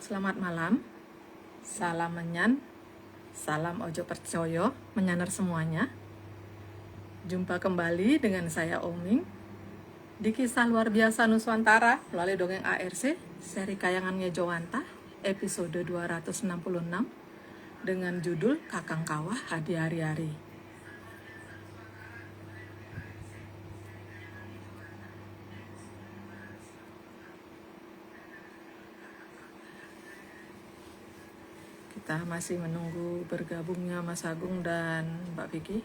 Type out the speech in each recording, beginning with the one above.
Selamat malam, salam menyan, salam ojo percoyo, menyaner semuanya. Jumpa kembali dengan saya Oming di kisah luar biasa Nuswantara melalui dongeng ARC, seri kayangannya Jowanta, episode 266 dengan judul Kakang Kawah Hadi Hari-Hari. Kita masih menunggu bergabungnya Mas Agung dan Mbak Vicky.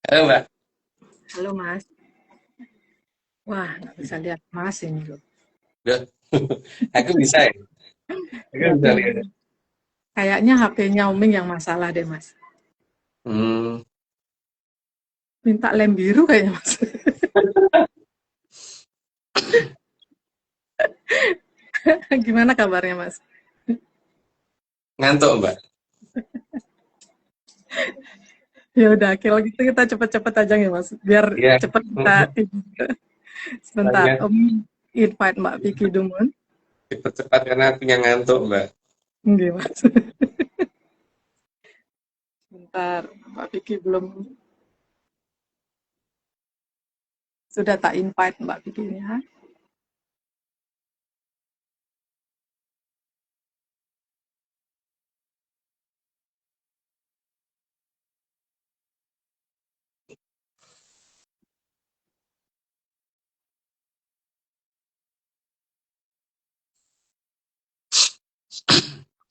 Halo Mbak. Halo Mas. Wah, nggak bisa lihat Mas ini loh. Udah. Aku bisa ya? Aku bisa lihat. Kayaknya HP-nya Oming yang masalah deh Mas. Hmm. Minta lem biru kayaknya Mas. Gimana kabarnya Mas? Ngantuk Mbak. Ya udah, kalau gitu kita cepet-cepet aja ya Mas, biar Iya. cepet kita tidur. Sebentar, Soalnya Om invite Mbak Vicky Dumun. cepat-cepat karena aku yang ngantuk Mbak. Nggih Mas. Sebentar, Mbak Vicky belum sudah tak invite Mbak Vicky-nya.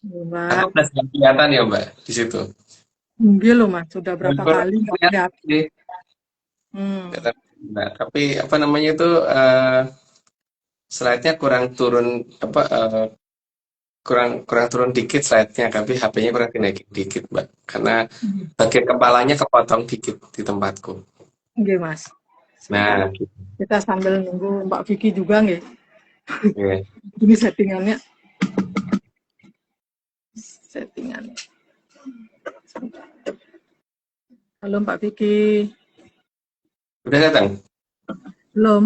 Aku Mbak, plus nggak kelihatan ya Mbak di situ. nggih loh Mas, sudah berapa Syukur kali nggak kelihatan lihat. sih. Nggak tahu, Mbak. Tapi apa namanya itu slide-nya kurang turun apa kurang kurang turun dikit slide-nya, tapi HP-nya kurang dinaikin dikit Mbak. Karena bagian kepalanya kepotong dikit di tempatku. Nggih Mas. Sebentar. Nah, gitu. Kita sambil nunggu Mbak Vicky juga nggih. Iya. Ini settingannya. Settingannya. Sebentar. Halo Mbak Vicky. Udah datang? Belum?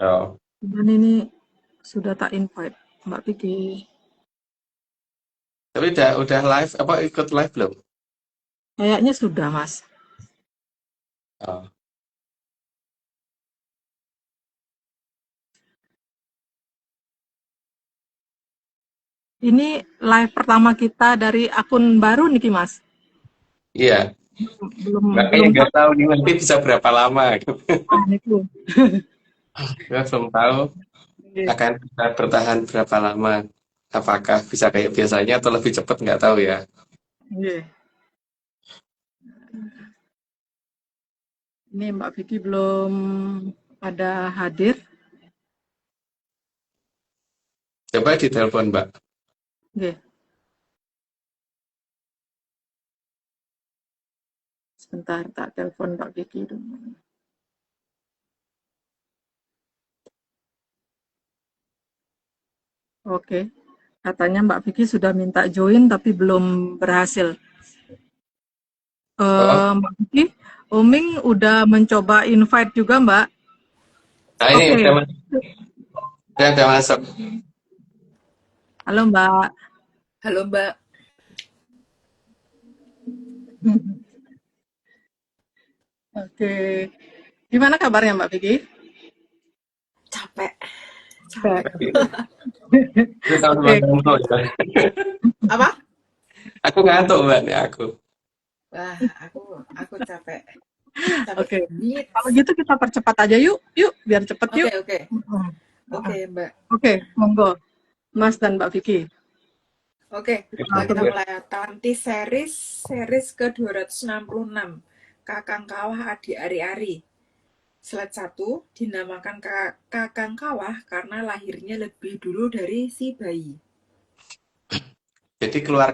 Oh. Dan ini sudah tak invite Mbak Vicky. Tapi udah live apa ikut live belum? Kayaknya sudah Mas. Oh. Ini live pertama kita dari akun baru nih Mas. Iya, Belum makanya belum nggak tahu nih nanti bisa berapa lama. itu. Gue belum tahu akan bisa bertahan berapa lama. Apakah bisa kayak biasanya atau lebih cepat nggak tahu ya. Iya. Ini Mbak Vicky belum ada hadir. Coba ditelepon Mbak. Oke. Sebentar tak telepon Mbak Vicky dulu. Oke. Katanya Mbak Vicky sudah minta join tapi belum berhasil. Oh, Mbak Vicky, Oming udah mencoba invite juga Mbak. nah ini Oke. udah masuk. Halo Mbak. Halo Mbak, Oke. Gimana kabarnya Mbak Vicky? capek. Oke. Itu tahun Oke. ngantuk ya. Apa? Aku ngantuk Mbak nih aku. Wah, aku capek. Capek Oke. banget. Kalau gitu kita percepat aja yuk. Yuk, biar cepet Oke, yuk. oke. Oke, Mbak. Oke, monggo. Mas dan Mbak Vicky. Oke, kita mulai Tanti series ke-266. Kakang Kawah Adi Ari-Ari. Slide 1 dinamakan Kakang Kawah karena lahirnya lebih dulu dari si bayi. Jadi keluar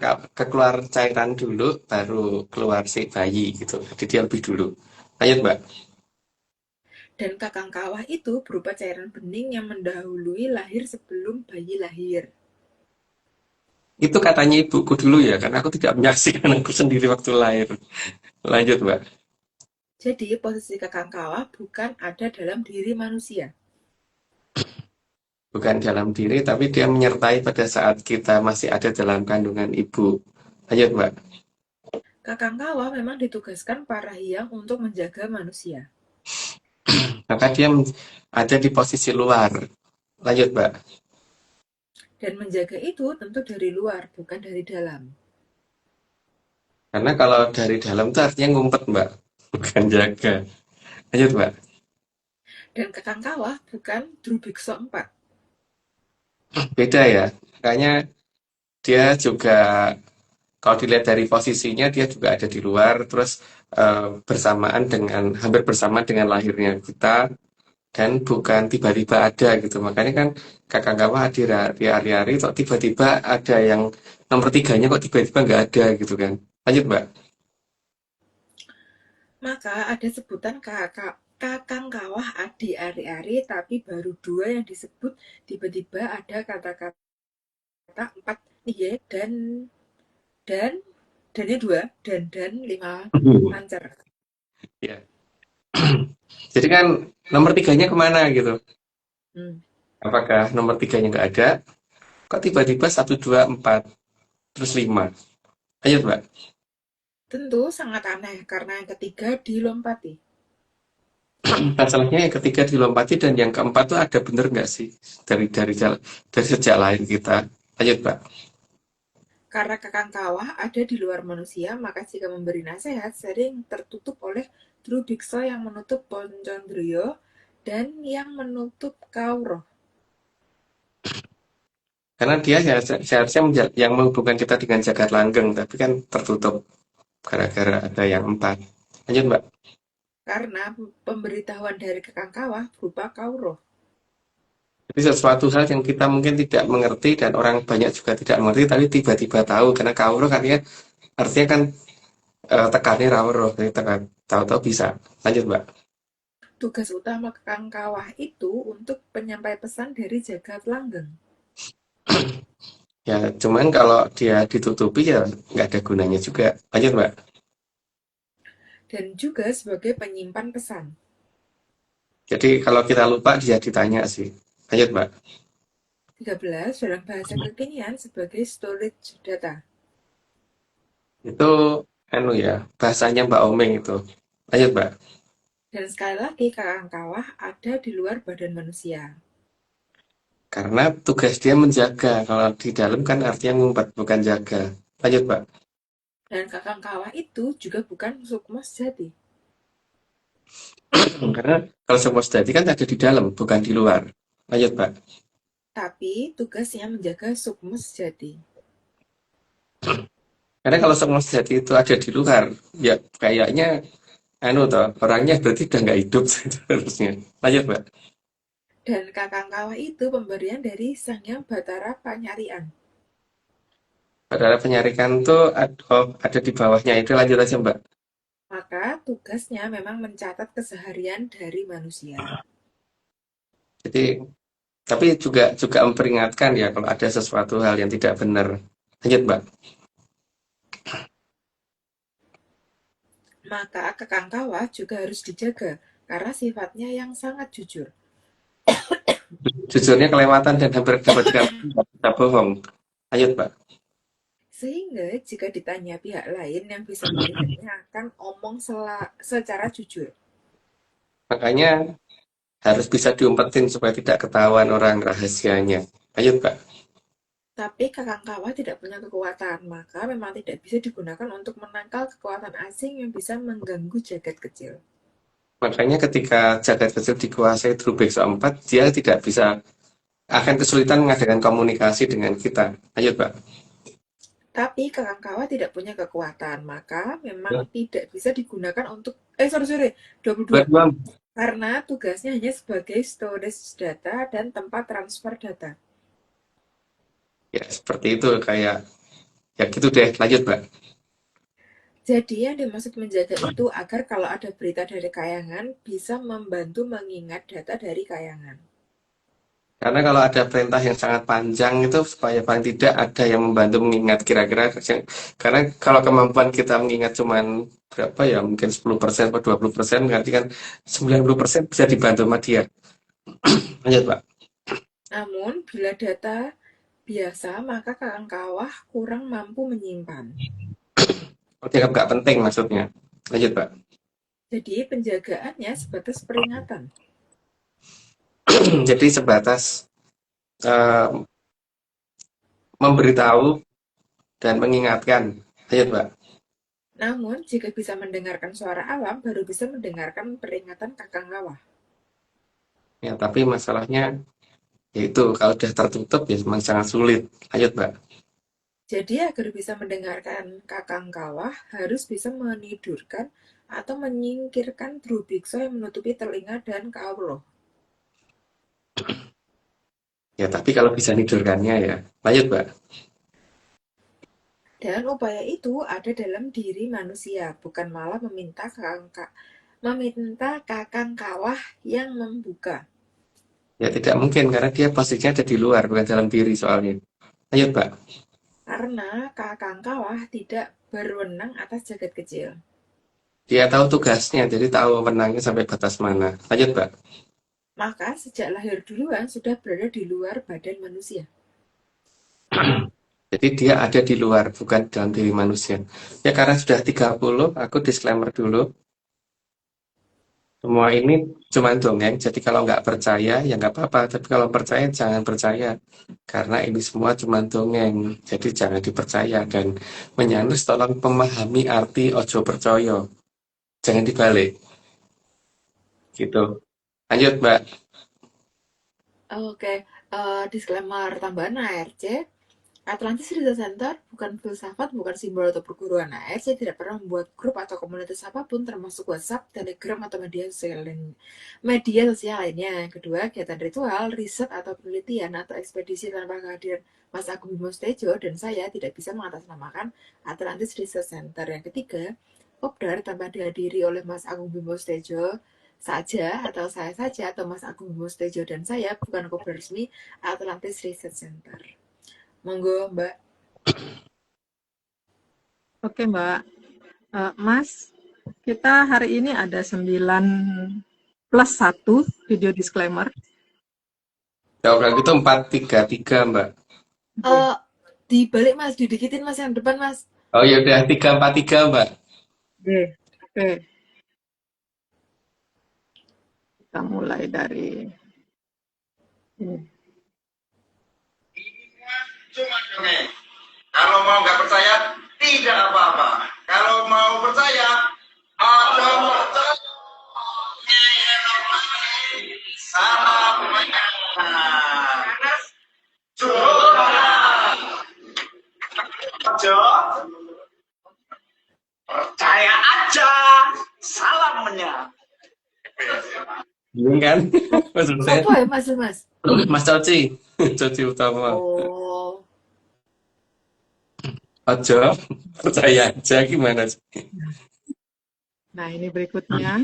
cairan dulu, baru keluar si bayi gitu. Jadi dia lebih dulu. Lanjut Mbak. Dan Kakang Kawah itu berupa cairan bening yang mendahului lahir sebelum bayi lahir. Itu katanya ibuku dulu ya, karena aku tidak menyaksikan aku sendiri waktu lahir. Lanjut Mbak. Jadi posisi kakang kawah bukan ada dalam diri manusia. Bukan dalam diri, tapi dia menyertai pada saat kita masih ada dalam kandungan ibu. Lanjut, Mbak. Kakang kawah memang ditugaskan para hyang untuk menjaga manusia. Maka dia ada di posisi luar. Lanjut, Mbak. Dan menjaga itu tentu dari luar, bukan dari dalam. Karena kalau dari dalam itu artinya ngumpet, Mbak. Bukan jaga. Lanjut, Mbak. Dan kakang kawah bukan Drubiksa 4. Beda ya. Makanya dia juga, kalau dilihat dari posisinya, dia juga ada di luar. Terus bersamaan dengan, hampir bersama dengan lahirnya kita. Dan bukan tiba-tiba ada gitu. Makanya kan kakak kawah di hari-hari, kok tiba-tiba ada yang nomor tiganya kok tiba-tiba nggak ada gitu kan. Lanjut, Mbak. Maka ada sebutan kakang kawah adi ari-ari, tapi baru 2 yang disebut. Tiba-tiba ada kata-kata 4 iya dan dannya 2 dan 5 lancar. Ya. Jadi kan nomor tiganya kemana gitu? Hmm. Apakah nomor tiganya nggak ada? Kok tiba-tiba 1, 2, 4, terus 5? Lanjut, Mbak. Tentu sangat aneh karena yang ketiga dilompati. Masalahnya yang ketiga dilompati dan yang keempat tuh ada bener nggak sih dari sejak lahir kita? Lanjut, Mbak. Karena kakang kawah ada di luar manusia, maka jika memberi nasihat sering tertutup oleh Drubiksa yang menutup Poncondrio dan yang menutup Kauroh. Karena dia seharusnya yang menghubungkan kita dengan jagat langgeng, tapi kan tertutup gara-gara ada yang 4. Lanjut, Mbak. Karena pemberitahuan dari kakang kawah berupa Kauroh. Jadi sesuatu hal yang kita mungkin tidak mengerti dan orang banyak juga tidak mengerti, tapi tiba-tiba tahu karena kawruh artinya kan tekannya rawruh, jadi tekan tahu-tahu bisa. Lanjut, Mbak. Tugas utama kakang kawah itu untuk penyampai pesan dari jagat langgeng. Ya, cuman kalau dia ditutupi ya nggak ada gunanya juga. Lanjut, Mbak. Dan juga sebagai penyimpan pesan. Jadi kalau kita lupa dia ditanya sih. Lanjut, Mbak. 13 dalam bahasa kekinian sebagai storage data. Itu anu ya, bahasanya Mbak Omeng itu. Lanjut, Mbak. Dan sekali lagi kakang kawah ada di luar badan manusia. Karena tugas dia menjaga. Kalau di dalam kan artinya ngumpet, bukan jaga. Lanjut, Mbak. Dan kakang kawah itu juga bukan sukma sejati. Karena kalau semua sejati kan ada di dalam, bukan di luar. Lanjut, Mbak. Tapi tugasnya menjaga sukma sejati. Karena kalau semua sejati itu ada di luar, ya kayaknya anu toh, orangnya berarti udah nggak hidup seharusnya. Lanjut, Mbak. Dan kakang kawah itu pemberian dari Sang Hyang Batara Panyarian. Padahal penyarikan tuh ada di bawahnya itu. Lanjut aja, Mbak. Maka tugasnya memang mencatat keseharian dari manusia. Jadi, tapi juga memperingatkan ya kalau ada sesuatu hal yang tidak benar. Lanjut, Mbak. Maka kakang kawah juga harus dijaga karena sifatnya yang sangat jujur. Jujurnya kelewatan dan hampir dapat kita bohong. Lanjut, Mbak. Sehingga jika ditanya pihak lain yang bisa melihatnya akan omong secara jujur. Makanya harus bisa diumpetin supaya tidak ketahuan orang rahasianya. Lanjut, Mbak. Tapi kakang kawah tidak punya kekuatan, maka memang tidak bisa digunakan untuk menangkal kekuatan asing yang bisa mengganggu jagat kecil. Makanya ketika jagat kecil dikuasai Drubeksa 4, dia tidak bisa, akan kesulitan mengadakan komunikasi dengan kita. Lanjut, Mbak. Tapi kakang kawah tidak punya kekuatan, maka memang tidak bisa digunakan untuk 22. Dua-dua. Karena tugasnya hanya sebagai storage data dan tempat transfer data. Ya, seperti itu kayak ya gitu deh. Lanjut, Mbak. Jadi yang dimaksud menjaga itu agar kalau ada berita dari kayangan bisa membantu mengingat data dari kayangan. Karena kalau ada perintah yang sangat panjang itu supaya paling tidak ada yang membantu mengingat kira-kira karena kalau kemampuan kita mengingat cuman berapa ya mungkin 10% atau 20% berarti kan 90% bisa dibantu sama dia. Lanjut Pak. Namun, bila data biasa, maka kakang kawah kurang mampu menyimpan. Oh, dianggap nggak penting maksudnya. Lanjut Pak. Jadi, penjagaannya sebatas peringatan. Jadi sebatas eh, memberitahu dan mengingatkan. Lanjut Pak. Namun, jika bisa mendengarkan suara alam, baru bisa mendengarkan peringatan kakang kawah. Ya, tapi masalahnya yaitu kalau sudah tertutup ya memang sangat sulit. Lanjut Pak. Jadi, agar bisa mendengarkan kakang kawah, harus bisa menidurkan atau menyingkirkan drubikso yang menutupi telinga dan kaulo. Ya, tapi kalau bisa nidurkannya ya. Lanjut Pak. Dan upaya itu ada dalam diri manusia, bukan malah meminta kakang kawah yang membuka. Ya tidak mungkin karena dia posisinya ada di luar bukan dalam diri soalnya. Lanjut Pak. Karena kakang kawah tidak berwenang atas jagat kecil. Dia tahu tugasnya jadi tahu menangnya sampai batas mana. Lanjut Pak. Maka sejak lahir duluan sudah berada di luar badan manusia. Jadi dia ada di luar bukan dalam diri manusia. Ya karena sudah 30 aku disclaimer dulu. Semua ini cuma dongeng, jadi kalau nggak percaya ya nggak apa-apa. Tapi kalau percaya jangan percaya, karena ini semua cuma dongeng. Jadi jangan dipercaya dan menyanus tolong memahami arti ojo percaya. Jangan dibalik, gitu. Lanjut Mbak. Oke, disclaimer tambahan ARC. Atlantis Research Center bukan filsafat, bukan simbol atau perguruan. ARC tidak pernah membuat grup atau komunitas apapun, termasuk WhatsApp, Telegram, atau media sosial lainnya. Yang kedua, kegiatan ritual, riset, atau penelitian, atau ekspedisi tanpa kehadiran Mas Agung Bimo Sudibyo dan saya tidak bisa mengatasnamakan Atlantis Research Center. Yang ketiga, Kopdar tanpa dihadiri oleh Mas Agung Bimo Sudibyo saja, atau saya saja, atau Mas Agung Bimo Sudibyo dan saya bukan Kopdar resmi Atlantis Research Center. Monggo, Mbak. Oke, Mbak. Mas, kita hari ini ada 9+1 video disclaimer. Ya kalau gitu 433 Mbak. Dibalik Mas, didikitin Mas yang depan Mas. Oh ya udah 343 Mbak. Oke. Kita mulai dari ini. Cuma dongeng. Kalau mau nggak percaya, tidak apa-apa. Kalau mau percaya, ada percaya. Salam menyanyi. Percaya aja. Salamnya. Bingung kan? Maksud saya, Apa ya Mas? Mas Coci. Coci utama. Oh, Ojo, percaya aja gimana sih? Nah, ini berikutnya.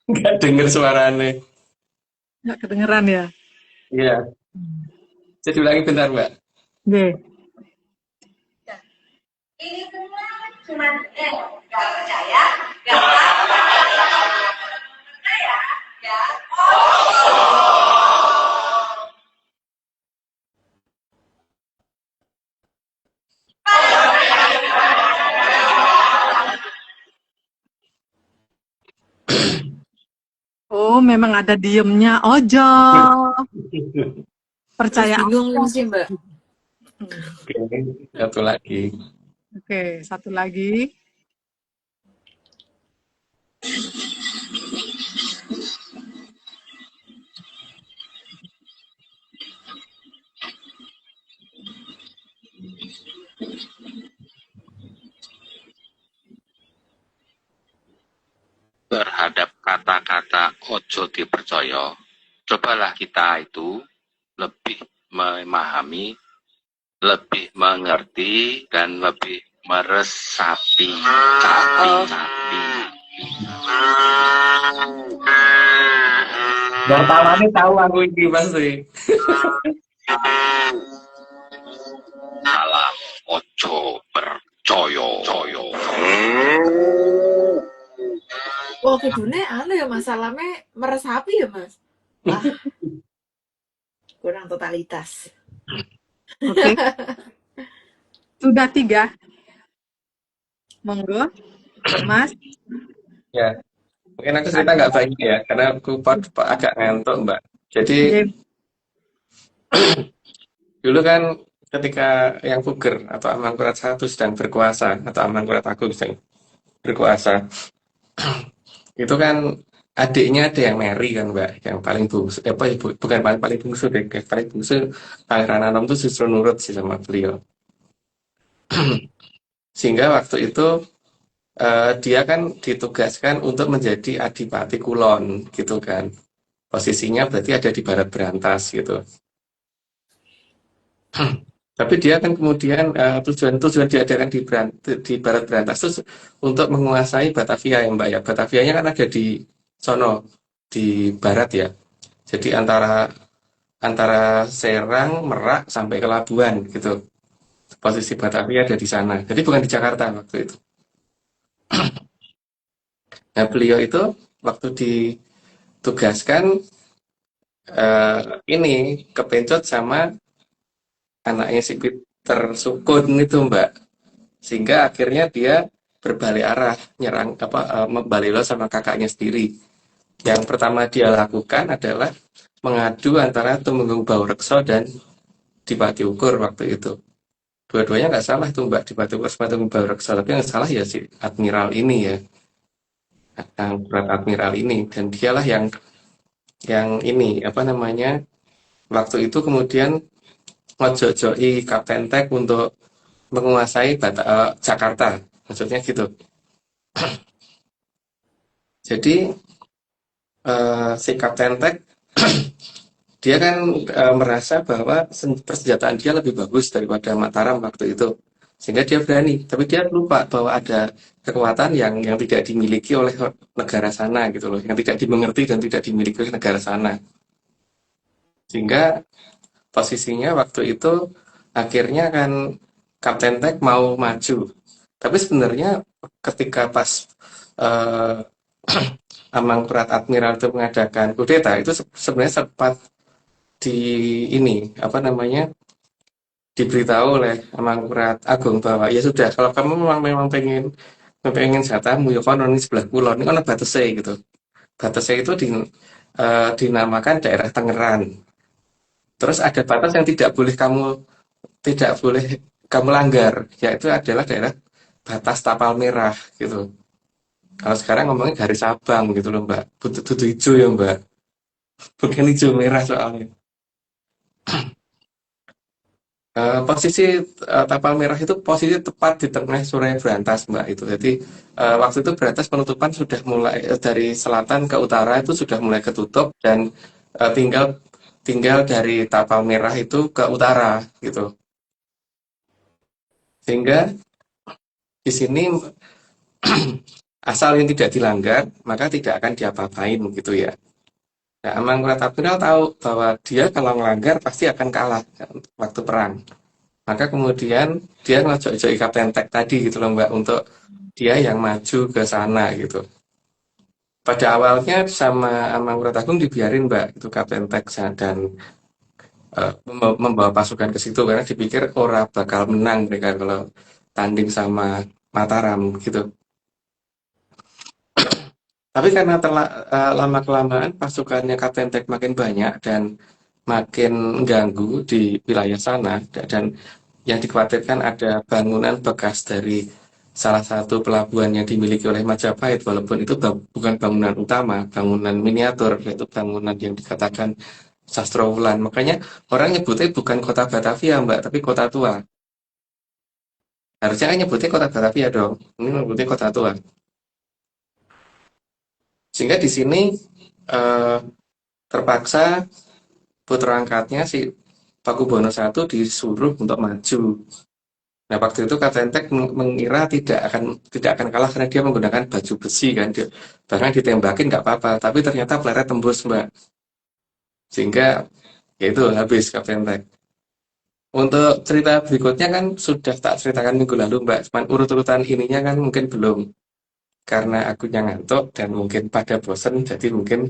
Nggak denger suaranya. Nggak kedengeran ya? Iya. Jadi ulangi bentar Mbak. Oke. Ini semua cuma nggak percaya, nggak percaya, ya. Oh, memang ada diemnya. Ojo. Percaya. bingung sih Mbak. Oke, satu lagi. Oke, satu lagi. Terhadap kata-kata ojo dipercaya. Cobalah kita itu lebih memahami, lebih mengerti, dan lebih meresapi. Tapi. Wartawannya tahu aku ini pasti. Salam ojo percaya. Oh, kudune anu ya masalahnya meresapi ya, Mas. Wah, kurang totalitas. Oke. Sudah 3. Monggo, Mas. Ya, mungkin aku cerita nggak banyak ya, karena aku agak ngantuk, Mbak. Jadi Oke. dulu kan ketika yang Puger atau Amangkurat I sedang berkuasa, atau Amangkurat Agung sedang berkuasa, itu kan adiknya ada yang Mary kan, Mbak, yang paling bungsu, bukan paling bungsu deh, yang paling bungsu Pangeran Anom itu justru nurut sih sama beliau. Sehingga waktu itu dia kan ditugaskan untuk menjadi Adipati Kulon gitu kan. Posisinya berarti ada di Barat Berantas gitu. Tapi dia kan kemudian tujuan diadakan di Barat Berantas itu untuk menguasai Batavia ya Mbak ya. Batavianya kan ada di sono, di barat ya. Jadi antara Serang, Merak sampai ke Labuan gitu. Posisi Batavia ada di sana. Jadi bukan di Jakarta waktu itu. Nah beliau itu waktu ditugaskan ini kepencot sama anaknya si Peter Sukun itu Mbak, sehingga akhirnya dia berbalik arah nyerang membalilo sama kakaknya sendiri. Yang pertama dia lakukan adalah mengadu antara Tumenggung Baurekso dan Dipati Ukur waktu itu. Dua-duanya nggak salah tuh Mbak, Dipati Ukur sama Tumenggung Baurekso, tapi yang salah ya si Admiral ini ya, Admiral ini, dan dialah yang ini apa namanya waktu itu kemudian ngojok-joki Kapten Tek untuk menguasai Jakarta, maksudnya gitu. Jadi si Kapten Tek dia kan merasa bahwa persenjataan dia lebih bagus daripada Mataram waktu itu, sehingga dia berani. Tapi dia lupa bahwa ada kekuatan yang tidak dimiliki oleh negara sana gitu loh, yang tidak dimengerti dan tidak dimiliki oleh negara sana. Sehingga posisinya waktu itu akhirnya kan Kapten Tek mau maju. Tapi sebenarnya ketika pas Amangkurat Admiral itu mengadakan kudeta, itu sebenarnya sempat diberitahu oleh Amangkurat Agung bahwa ya sudah, kalau kamu memang pengen jatahmu ya kono ini sebelah kulon, ini kan batasnya gitu. Batasnya itu dinamakan daerah Tangerang. Terus ada batas yang tidak boleh kamu langgar, yaitu adalah daerah batas tapal merah gitu. Kalau sekarang ngomongin garis abang gitu loh Mbak, butuh hijau ya Mbak, bukan hijau merah soalnya. Posisi tapal merah itu posisi tepat di tengah Suraya Berantas Mbak itu. Jadi waktu itu Berantas penutupan sudah mulai dari selatan ke utara itu sudah mulai ketutup, dan tinggal dari tapal merah itu ke utara gitu. Sehingga di sini asal yang tidak dilanggar maka tidak akan diapa-apain gitu ya. Nah, Amangkurat Admiral tahu bahwa dia kalau melanggar pasti akan kalah waktu perang. Maka kemudian dia ngojok-joki Kapten Tek tadi gitu loh Mbak, untuk dia yang maju ke sana gitu. Pada awalnya sama Amangkurat Agung dibiarin Mbak, itu Kapten Tek dan membawa pasukan ke situ karena dipikir ora bakal menang mereka kalau tanding sama Mataram gitu. Tapi karena lama-kelamaan pasukannya Kapten Tek makin banyak dan makin mengganggu di wilayah sana, dan yang dikhawatirkan ada bangunan bekas dari salah satu pelabuhan yang dimiliki oleh Majapahit, walaupun itu bukan bangunan utama, bangunan miniatur, yaitu bangunan yang dikatakan Sastrowulan. Makanya orang nyebutnya bukan kota Batavia Mbak, tapi kota tua. Harusnya kan nyebutnya kota Batavia dong, ini nyebutnya kota tua. Sehingga di sini eh, terpaksa putra angkatnya si Pakubono I disuruh untuk maju. Nah, waktu itu Kapten Tek mengira tidak akan kalah karena dia menggunakan baju besi kan. Bahkan ditembakin nggak apa-apa, tapi ternyata peleret tembus, Mbak. Sehingga ya itu habis Kapten Tek. Untuk cerita berikutnya kan sudah tak ceritakan minggu lalu, Mbak. Cuman urut-urutan ininya kan mungkin belum. Karena akunya ngantuk dan mungkin pada bosen, jadi mungkin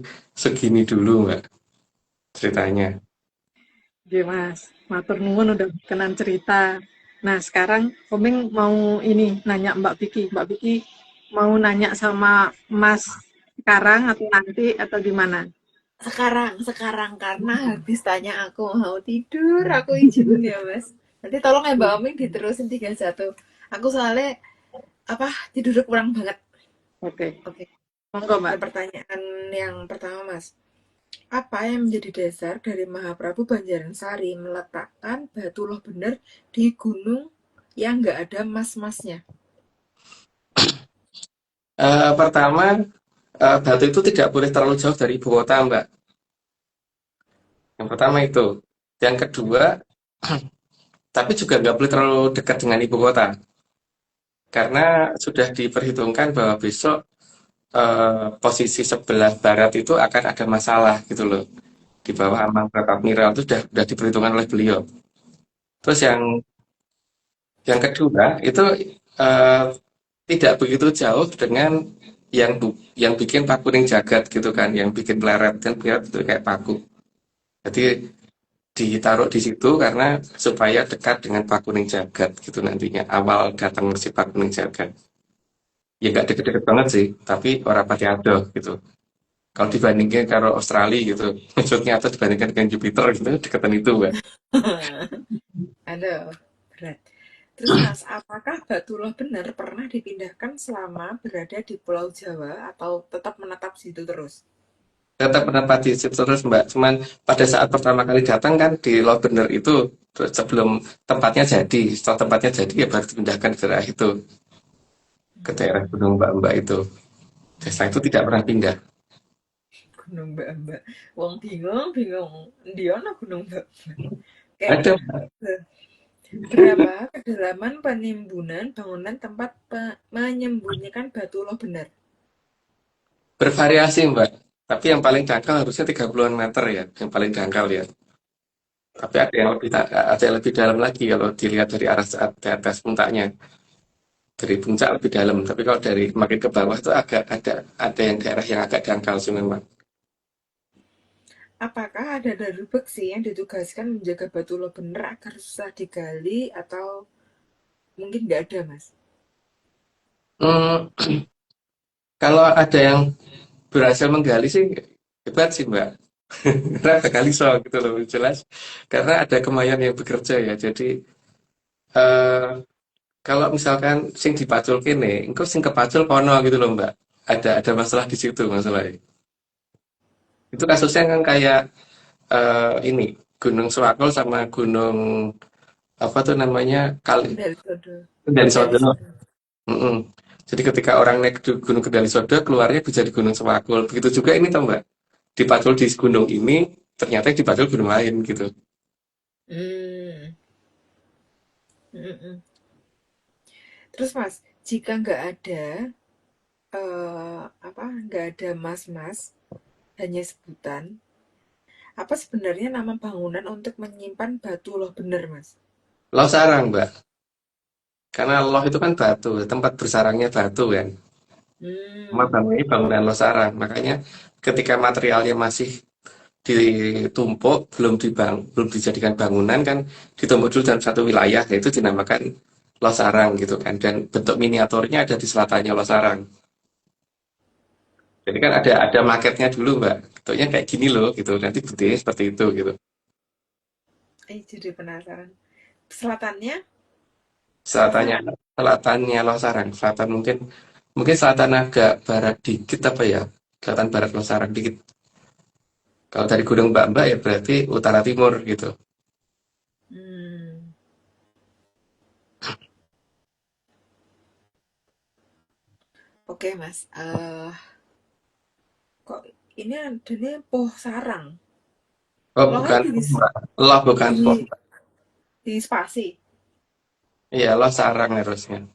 segini dulu, Mbak, ceritanya. Oke, Mas. Matur nuwun udah berkenan cerita. Nah, sekarang Komeng mau ini nanya Mbak Vicky. Mbak Vicky mau nanya sama Mas sekarang atau nanti atau gimana? Sekarang karena habis tanya aku mau tidur, aku izin ya Mas. Nanti tolong ya Mbak Oming diterusin 31. Aku soalnya apa tidur kurang banget. Oke, Oke. monggo Mbak. Ada pertanyaan yang pertama Mas. Apa yang menjadi dasar dari Mahaprabu Banjarsari meletakkan batu loh bener di gunung yang nggak ada mas-masnya? Pertama, batu itu tidak boleh terlalu jauh dari ibu kota, Mbak. Yang pertama itu. Yang kedua, tapi juga nggak boleh terlalu dekat dengan ibu kota. Karena sudah diperhitungkan bahwa besok posisi sebelah barat itu akan ada masalah gitu loh. Di bawah ambang batas Admiral itu sudah diperhitungkan oleh beliau. Terus yang kedua itu eh, tidak begitu jauh dengan yang bikin paku ning jagat gitu kan, yang bikin peleret kan peleret itu kayak paku. Jadi ditaruh di situ karena supaya dekat dengan paku ning jagat gitu nantinya awal datang si paku ning jagat. Ya nggak deket-deket banget sih, tapi ora pati adoh gitu. Kalau dibandingin karo Australia gitu, maksudnya atau dibandingkan dengan Jupiter gitu, deketan itu, Mbak. Ada berat. Terus Mas, apakah batu loh bener pernah dipindahkan selama berada di Pulau Jawa atau tetap menetap situ terus? Tetap menempati situ terus, Mbak. Cuman pada saat pertama kali datang kan di Loh Bener itu terus sebelum tempatnya jadi, setelah tempatnya jadi ya baru dipindahkan ke daerah itu, ke daerah Gunung Mbak-Mbak itu. Dan setelah itu tidak pernah pindah. Gunung Mbak-Mbak. Wong bingung. Ndi ono Gunung Mbak-Mbak. Oke. Ada Berapa kedalaman penimbunan bangunan tempat menyembunyikan batu loh bener? bervariasi, Mbak. Tapi yang paling dangkal harusnya 30-an meter ya, yang paling dangkal ya. Tapi ada yang lebih dalam lagi kalau dilihat dari arah saat di atas puncaknya. Dari puncak lebih dalam, tapi kalau dari makin ke bawah itu agak ada yang daerah yang agak dangkal sih memang. Apakah ada dari beksi yang ditugaskan menjaga batu loh bener agar susah digali atau mungkin nggak ada, Mas? Hmm, kalau ada yang berhasil menggali sih hebat sih Mbak. Karena ada kali so gitu loh jelas. Karena ada kemayan yang bekerja ya. Jadi eh, kalau misalkan sing dipacul kene, engko sing kepacul kono gitu loh Mbak. Ada masalah di situ masalahnya. Itu kasusnya kan kayak ini Gunung Swakol sama Gunung apa tuh namanya kali Kendali Sodo. Kendali Kendali Sodo. Sodo. Mm-mm. Jadi ketika orang naik di Gunung Kendali Sodo keluarnya bisa di Gunung Swakol. Begitu juga ini tau Mbak. Dipacul di gunung ini ternyata dipacul gunung lain gitu. Hmm. Mm-mm. Terus Mas, jika nggak ada mas-mas, hanya sebutan, apa sebenarnya nama bangunan untuk menyimpan batu loh bener Mas? Losarang Mbak. Karena loh itu kan batu, tempat bersarangnya batu kan. Cuma Hmm. bangunnya bangunan losarang. Makanya ketika materialnya masih ditumpuk, belum dijadikan bangunan kan, ditumpuk dulu dalam satu wilayah, yaitu dinamakan losarang gitu kan. Dan bentuk miniaturnya ada di selatannya losarang. Jadi kan ada maketnya dulu Mbak. Bentuknya kayak gini loh gitu. Nanti bentuknya seperti itu gitu. Jadi penasaran. Selatannya? Selatannya Losarang. selatannya losarang. Selatan mungkin mungkin selatan agak barat dikit apa ya? Selatan barat losarang dikit. Kalau dari Gunung Mbak ya berarti utara timur gitu. Hmm. Oke Mas. Kok ini adanya poh sarang. Oh, Lohnya bukan poh, Mbak. Loh, bukan poh. di spasi. Iya, loh sarang harusnya.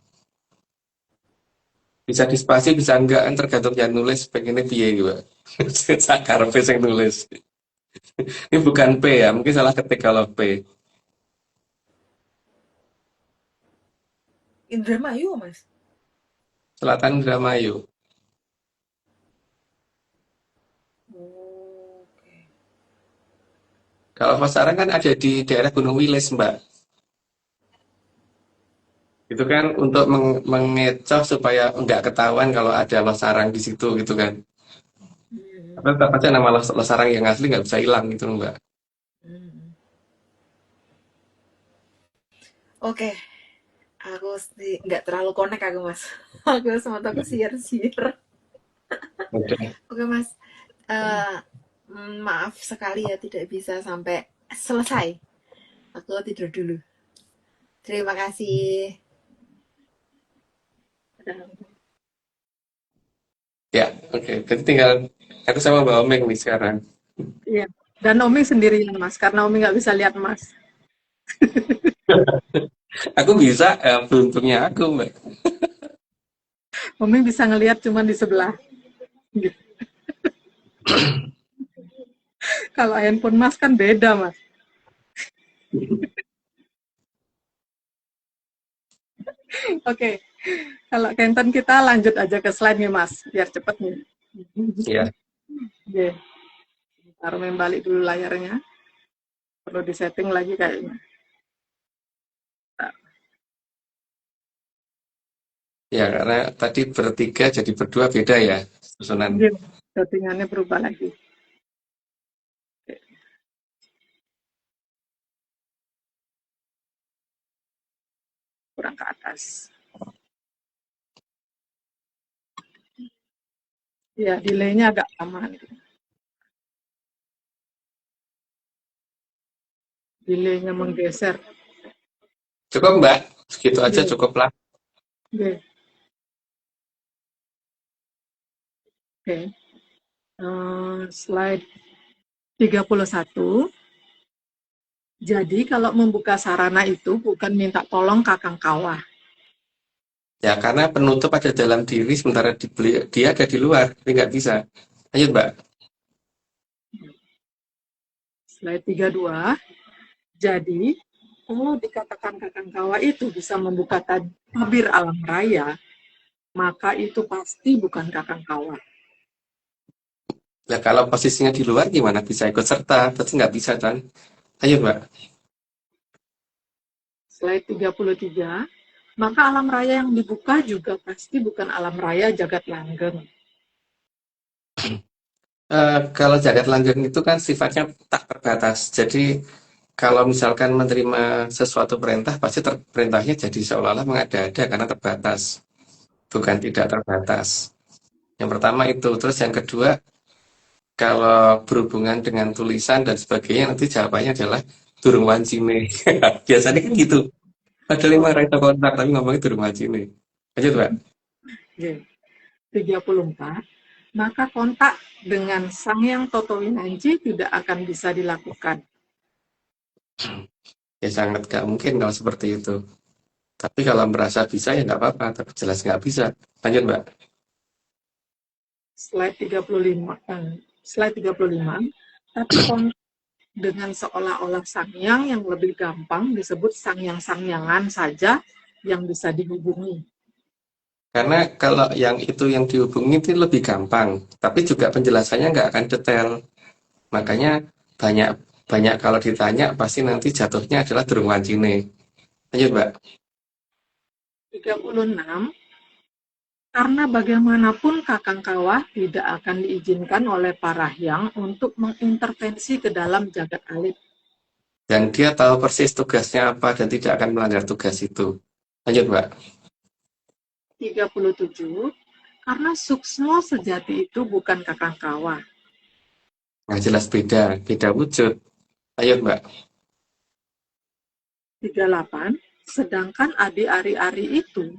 Bisa dispasi, bisa enggak, kan tergantung yang nulis pengennya piye gitu. Sakarepe sing nulis. Ini bukan P ya, mungkin salah ketik kalau P. Indramayu, Mas. Selatan Indramayu. Oke. Kalau Pasarang kan ada di daerah Gunung Wilis, Mbak. Itu kan untuk mengecoh supaya enggak ketahuan kalau ada losarang di situ gitu kan. Tapi tetap aja nama losarang yang asli nggak bisa hilang gitu, Mbak. Oke, aku nggak terlalu connect aku, Mas. Aku sempat aku siar-siar. Oke. Oke, Mas. Eh, maaf sekali ya tidak bisa sampai selesai. Aku tidur dulu. Terima kasih. Ya, oke. Jadi tinggal aku sama Mbak Omeng nih sekarang. Iya. Dan Omi sendirian, Mas, karena Omi nggak bisa lihat Mas. Aku bisa, beruntungnya aku, Mbak. Omi bisa ngelihat cuma di sebelah. Kalau handphone Mas kan beda, Mas. Oke. Kalau Kenton kita lanjut aja ke slide nih, Mas, biar cepet nih. Iya. Oke. Taruh balik dulu layarnya. Perlu disetting lagi kayaknya. Ya, karena tadi bertiga jadi berdua beda ya susunan. Settingannya berubah lagi. Kurang ke atas. Ya, delay-nya agak lama. Delay-nya menggeser. Cukup, Mbak. Segitu aja cukup lah. Oke. Oke. Slide 31. Jadi kalau membuka sarana itu bukan minta tolong kakang kawah. Ya, karena penutup ada dalam diri sementara dia ada di luar. Jadi nggak bisa. Lanjut, Mbak. Slide 32. Jadi, kalau dikatakan kakang kawah itu bisa membuka tabir alam raya, maka itu pasti bukan kakang kawah. Ya, kalau posisinya di luar gimana? Bisa ikut serta, tapi nggak bisa kan? Lanjut, Mbak. Slide 33. Maka alam raya yang dibuka juga pasti bukan alam raya jagat langgeng. Kalau jagat langgeng itu kan sifatnya tak terbatas. Jadi kalau misalkan menerima sesuatu perintah, pasti perintahnya jadi seolah-olah mengada-ada karena terbatas, bukan tidak terbatas. Yang pertama itu. Terus yang kedua, kalau berhubungan dengan tulisan dan sebagainya, nanti jawabannya adalah durung wancine. Biasanya kan gitu. Ada 5 raita kontak, tapi ngomongnya durung wancine. Lanjut, Mbak. 34. Maka kontak dengan Sangyang Toto Winanci tidak akan bisa dilakukan. Ya sangat nggak mungkin kalau seperti itu. Tapi kalau merasa bisa ya nggak apa-apa, tapi jelas nggak bisa. Lanjut, Mbak. Slide 35. Slide 35. Tapi kontak dengan seolah-olah Sangyang yang lebih gampang disebut Sangyang-Sangyangan saja yang bisa dihubungi. Karena kalau yang itu yang dihubungi itu lebih gampang, tapi juga penjelasannya nggak akan detail. Makanya banyak kalau ditanya pasti nanti jatuhnya adalah durung wancine. Lanjut, Mbak. 36. Karena bagaimanapun kakang kawah tidak akan diizinkan oleh para hyang untuk mengintervensi ke dalam jagat alit. Dan dia tahu persis tugasnya apa dan tidak akan melanggar tugas itu. Lanjut, Mbak. 37. Karena suksmo sejati itu bukan kakang kawah. Nah, jelas beda wujud. Lanjut, Mbak. 38. Sedangkan Adi Ari-Ari itu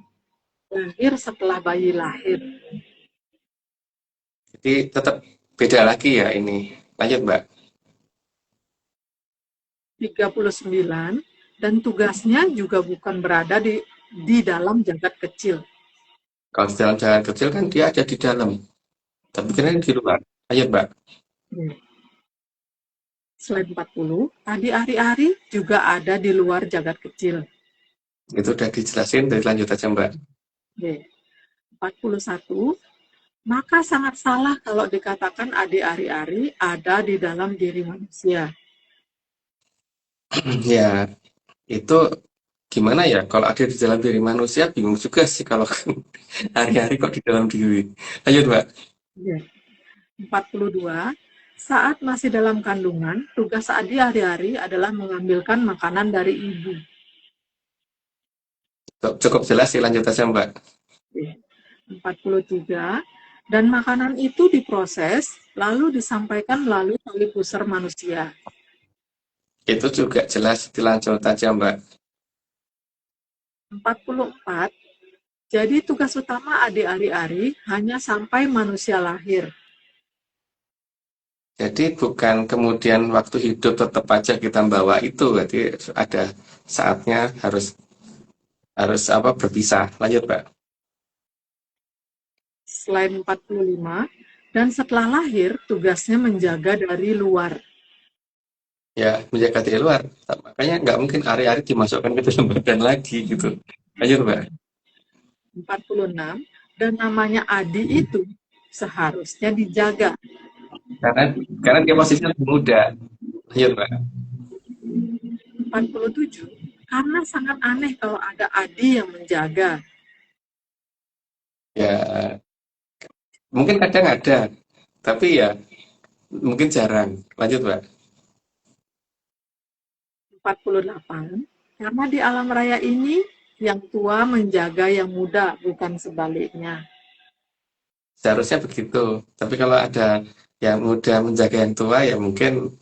lahir setelah bayi lahir. Jadi tetap beda lagi ya ini. Lanjut, Mbak. 39, dan tugasnya juga bukan berada di dalam jagat kecil. Kalau di dalam jalan kecil kan dia ada di dalam, tapi kan di luar. Lanjut, Mbak. Slide 40, tadi ari-ari juga ada di luar jagat kecil. Itu udah dijelasin, dari lanjut aja, Mbak. 41, maka sangat salah kalau dikatakan adi ari-ari ada di dalam diri manusia. Ya, itu gimana ya? Kalau ada di dalam diri manusia, bingung juga sih kalau hari-hari kok di dalam diri. Lanjut, Mbak. 42, saat masih dalam kandungan, tugas adi hari-hari adalah mengambilkan makanan dari ibu. Cukup jelas sih, lanjut aja, Mbak. 43, dan makanan itu diproses, lalu disampaikan melalui tali pusar manusia. Itu juga jelas, dilanjut aja, Mbak. 44, jadi tugas utama adi ari-ari hanya sampai manusia lahir. Jadi bukan kemudian waktu hidup tetap aja kita bawa itu, berarti ada saatnya harus berpisah. Lanjut, Mbak. Slide 45, dan setelah lahir tugasnya menjaga dari luar. Ya, menjaga dari luar. Makanya nggak mungkin ari-ari dimasukkan ke dalam badan lagi gitu. Lanjut, Mbak. 46, dan namanya adi itu seharusnya dijaga. Karena dia posisinya lebih muda. Lanjut, Mbak. 47, karena sangat aneh kalau ada adi yang menjaga. Ya, mungkin kadang ada, tapi ya mungkin jarang. Lanjut, Mbak. 48, karena di alam raya ini yang tua menjaga yang muda, bukan sebaliknya. Seharusnya begitu. Tapi kalau ada yang muda menjaga yang tua, ya mungkin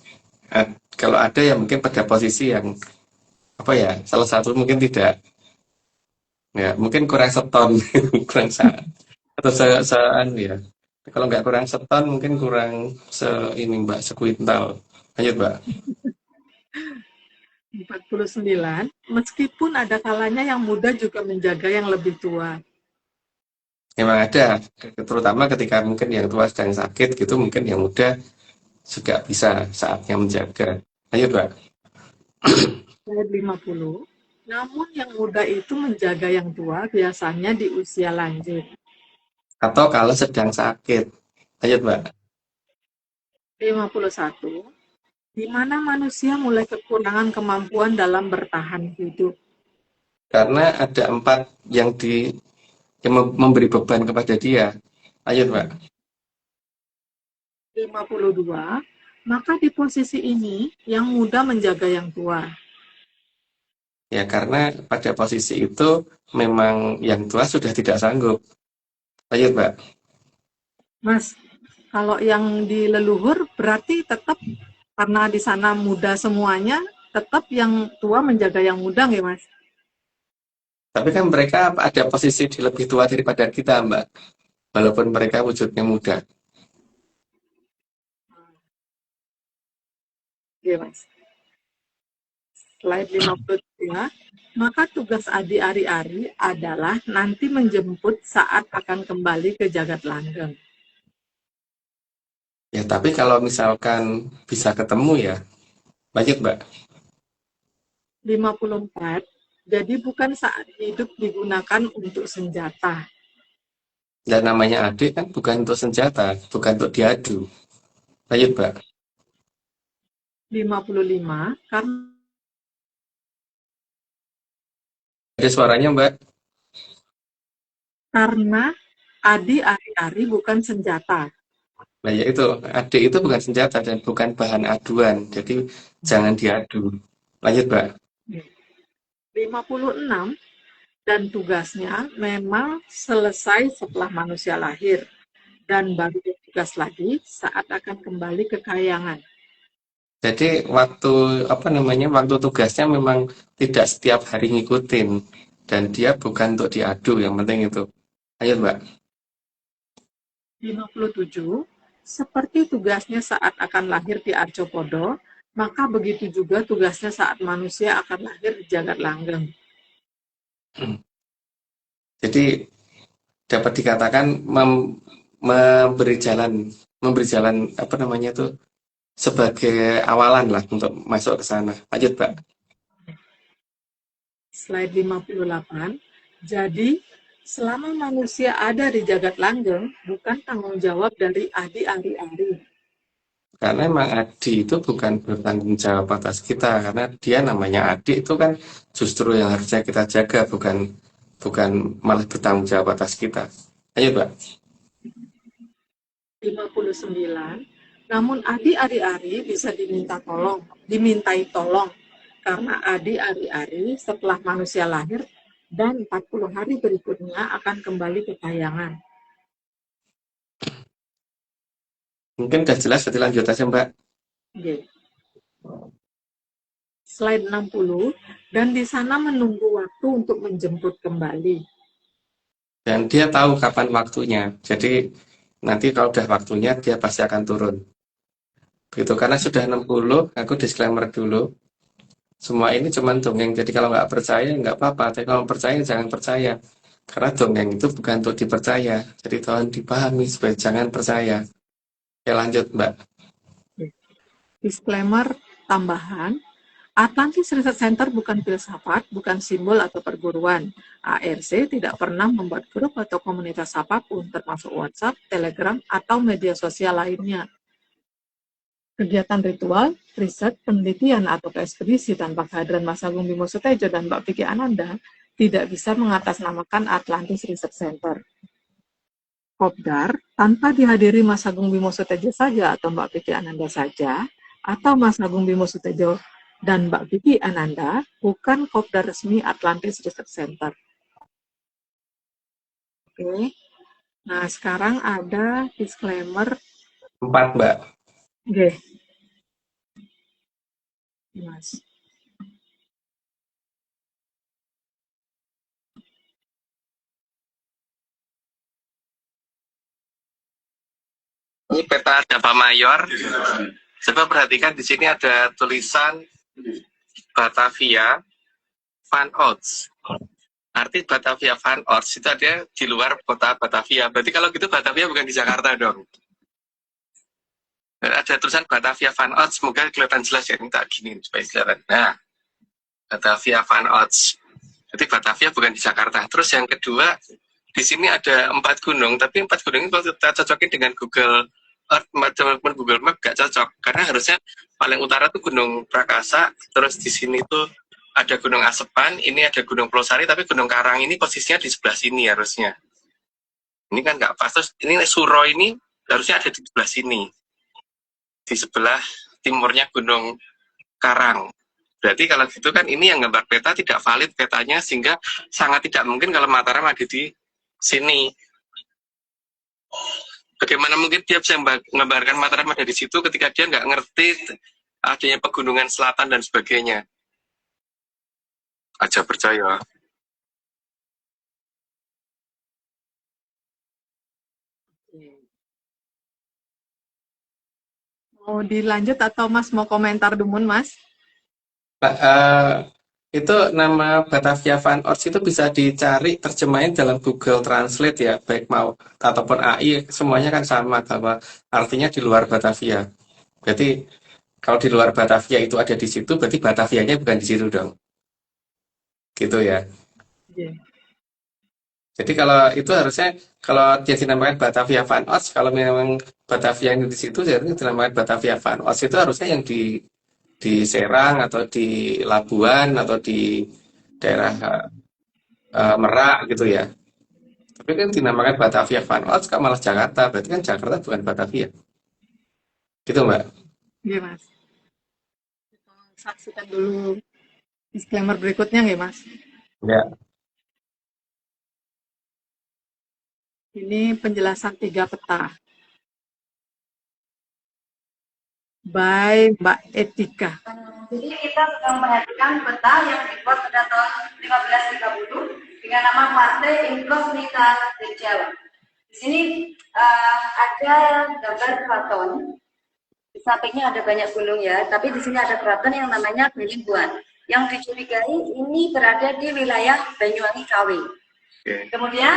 kalau ada ya mungkin pada posisi yang salah satu mungkin tidak, ya mungkin kurang seton, kurang saat atau ya. Kalau nggak kurang seton, mungkin kurang Mbak, sekuintal. Lanjut, Mbak. 49, meskipun ada kalanya yang muda juga menjaga yang lebih tua. Memang ada, terutama ketika mungkin yang tua sedang sakit gitu, mungkin yang muda juga bisa saatnya menjaga. Lanjut, Mbak. Slide 50, namun yang muda itu menjaga yang tua biasanya di usia lanjut. Atau kalau sedang sakit. Lanjut, Mbak. 51, di mana manusia mulai kekurangan kemampuan dalam bertahan hidup. Karena ada 4 yang memberi beban kepada dia. Lanjut, Mbak. 52, maka di posisi ini yang muda menjaga yang tua. Ya, karena pada posisi itu memang yang tua sudah tidak sanggup. Lanjut, Mbak. Mas, kalau yang di leluhur berarti tetap karena di sana muda semuanya, tetap yang tua menjaga yang muda nggak, Mas? Tapi kan mereka ada posisi di lebih tua daripada kita, Mbak. Walaupun mereka wujudnya muda. Iya, Mas. Slide 53, maka tugas adi ari-ari adalah nanti menjemput saat akan kembali ke jagat langgeng. Ya, tapi kalau misalkan bisa ketemu ya, lanjut, Mbak. 54, jadi bukan saat hidup digunakan untuk senjata. Dan namanya adik kan bukan untuk senjata, bukan untuk diadu. Lanjut, Mbak. 55, Ada suaranya, Mbak. karena adi ari-ari bukan senjata. Nah, ya itu, adik itu bukan senjata dan bukan bahan aduan. Jadi jangan diadu. Lanjut, Mbak. 56, dan tugasnya memang selesai setelah manusia lahir dan baru bertugas lagi saat akan kembali ke kayangan. Jadi waktu tugasnya memang tidak setiap hari ngikutin dan dia bukan untuk diadu, yang penting itu. Lanjut, Mbak. 57, Seperti tugasnya saat akan lahir di Arcopodo, maka begitu juga tugasnya saat manusia akan lahir di jagat langgeng. Jadi dapat dikatakan memberi jalan apa namanya itu sebagai awalan lah untuk masuk ke sana. Lanjut, Pak. Slide 58. Jadi, selama manusia ada di jagat langgeng, bukan tanggung jawab dari Adi Ari-Ari. Karena memang Adi itu bukan bertanggung jawab atas kita, karena dia namanya Adi itu kan justru yang harusnya kita jaga, bukan malah bertanggung jawab atas kita. Ayo, Pak. 59. Namun Adi Ari-Ari bisa dimintai tolong, karena Adi Ari-Ari setelah manusia lahir dan 40 hari berikutnya akan kembali ke kayangan. Mungkin udah jelas, berarti lanjut aja, Mbak. Oke. Slide 60. Dan di sana menunggu waktu untuk menjemput kembali. Dan dia tahu kapan waktunya. Jadi nanti kalau udah waktunya dia pasti akan turun. Begitu, karena sudah 60, aku disclaimer dulu. Semua ini cuma dongeng, jadi kalau nggak percaya nggak apa-apa. Tapi kalau percaya jangan percaya. Karena dongeng itu bukan untuk dipercaya. Jadi tolong dipahami supaya jangan percaya. Oke, lanjut, Mbak. Disclaimer tambahan, Atlantis Research Center bukan filsafat, bukan simbol atau perguruan. ARC tidak pernah membuat grup atau komunitas apapun, termasuk WhatsApp, Telegram, atau media sosial lainnya. Kegiatan ritual, riset, penelitian, atau ekspedisi tanpa kehadiran Mas Agung Bimo Sutejo dan Mbak Vicky Ananda tidak bisa mengatasnamakan Atlantis Research Center. Kopdar, tanpa dihadiri Mas Agung Bimo Sutejo saja atau Mbak Vicky Ananda saja, atau Mas Agung Bimo Sutejo dan Mbak Vicky Ananda, bukan Kopdar resmi Atlantis Research Center. Oke. Nah, sekarang ada disclaimer 4, Mbak. Oke. Mas. Ini peta Java Mayor. Coba perhatikan di sini ada tulisan Batavia Van Ots. Arti Batavia Van Ots itu ada di luar kota Batavia. Berarti kalau gitu Batavia bukan di Jakarta dong. Ada tulisan Batavia Van Ots, semoga kelihatan jelas ya. Ini tak gini supaya kelihatan. Nah, Batavia Van Ots. Jadi Batavia bukan di Jakarta. Terus yang kedua, di sini ada 4 gunung, tapi 4 gunung ini kalau kita cocokin dengan Google Earth maupun Google Map gak cocok, karena harusnya paling utara tuh Gunung Prakasa, terus di sini tuh ada Gunung Asepan, ini ada Gunung Pelosari, tapi Gunung Karang ini posisinya di sebelah sini harusnya. Ini kan nggak pas. Terus ini Suro ini harusnya ada di sebelah sini, di sebelah timurnya Gunung Karang. Berarti kalau gitu kan ini yang gambar peta tidak valid petanya, sehingga sangat tidak mungkin kalau Mataram ada di sini. Bagaimana mungkin dia bisa menggambarkan Mataram ada di situ ketika dia nggak ngerti adanya pegunungan selatan dan sebagainya. Aja percaya. Mau dilanjut atau Mas mau komentar dulu, Mas? Itu nama Batavia Van Ots itu bisa dicari terjemahin dalam Google Translate ya, baik mau ataupun AI, semuanya kan sama bahwa artinya di luar Batavia. Berarti kalau di luar Batavia itu ada di situ, berarti Batavianya bukan di situ dong. Gitu ya. Yeah. Jadi kalau itu harusnya kalau dia dinamakan Batavia Van Ots, kalau memang Batavia ini di situ, jadi dinamakan Batavia Van Ots itu harusnya yang di Serang atau di Labuan atau di daerah Merak gitu ya. Tapi kan dinamakan Batavia Van Ots kok malah Jakarta, berarti kan Jakarta bukan Batavia. Gitu, Mbak. Iya, Mas. Kita saksikan dulu disclaimer berikutnya ya, Mas. Ya. Ini penjelasan 3 peta. By Mbak Etika. Jadi kita sedang memperhatikan peta yang dibuat pada tahun 1530 dengan nama Partai Incognita de Jawa. Di sini ada gambar keraton. Di sampingnya ada banyak gunung ya, tapi di sini ada keraton yang namanya Belimbuan. Yang dicurigai ini berada di wilayah Banyuwangi KW. Kemudian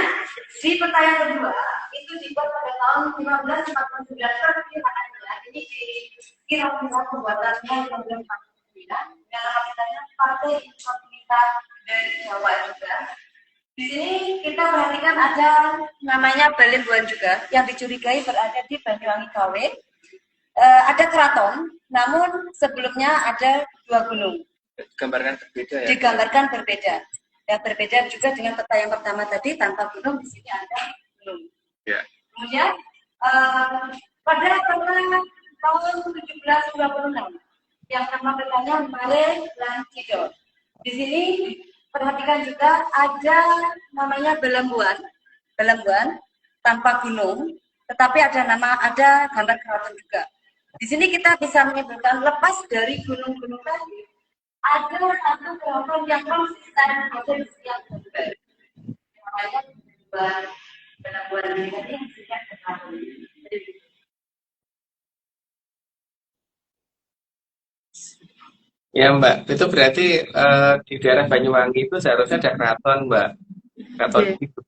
di peta yang kedua itu dibuat pada tahun 1549 perkiraannya. Ini kira-kira pembuatannya 1549. Dalam artinya Partai Inkognita dari Jawa juga. Di sini kita perhatikan ada namanya Belimbuan juga yang dicurigai berada di Banyuwangi KW. Ada keraton, namun sebelumnya ada dua gunung. Digambarkan berbeda ya. Digambarkan berbeda. Ya, berbeda juga dengan peta yang pertama tadi, tanpa gunung, di sini ada gunung. Ya. Kemudian pada tahun 1726 yang nama petanya Mare Lancido. Di sini perhatikan juga ada namanya Belembuan tanpa gunung, tetapi ada gambar keraton juga. Di sini kita bisa menyimpulkan lepas dari gunung-gunung tadi, ada satu keraton yang konsisten ada di setiap negara. Makanya Belembuan ini tadi setiap keraton. Ya Mbak, itu berarti di daerah Banyuwangi itu seharusnya ada keraton Mbak. Keraton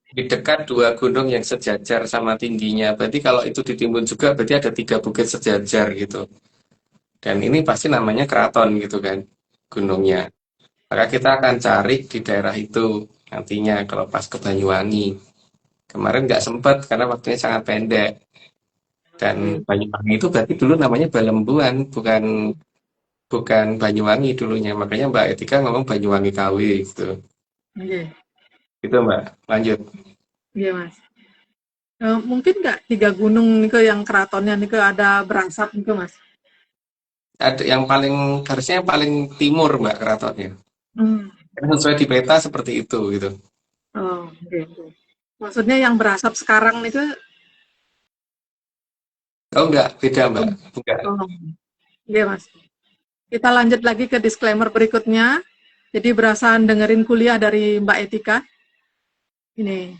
di dekat dua gunung yang sejajar sama tingginya. Berarti kalau itu ditimbun juga berarti ada 3 bukit sejajar gitu. Dan ini pasti namanya keraton gitu kan, gunungnya. Maka kita akan cari di daerah itu nantinya kalau pas ke Banyuwangi. Kemarin nggak sempat karena waktunya sangat pendek. Dan Banyuwangi itu berarti dulu namanya Balembuan, bukan Banyuwangi dulunya. Makanya Mbak Etika ngomong Banyuwangi KW gitu. Oke. Gitu Mbak, lanjut. Iya Mas. Mungkin nggak 3 gunung nih yang keratonnya nih ada berasap nih Mas? Ada harusnya yang paling timur Mbak keratonnya. Karena sesuai di peta seperti itu gitu. Oh, gitu. Maksudnya yang berasap sekarang itu? Oh enggak, beda Mbak. Enggak. Oh, iya Mas. Kita lanjut lagi ke disclaimer berikutnya. Jadi berasaan dengerin kuliah dari Mbak Etika. Ini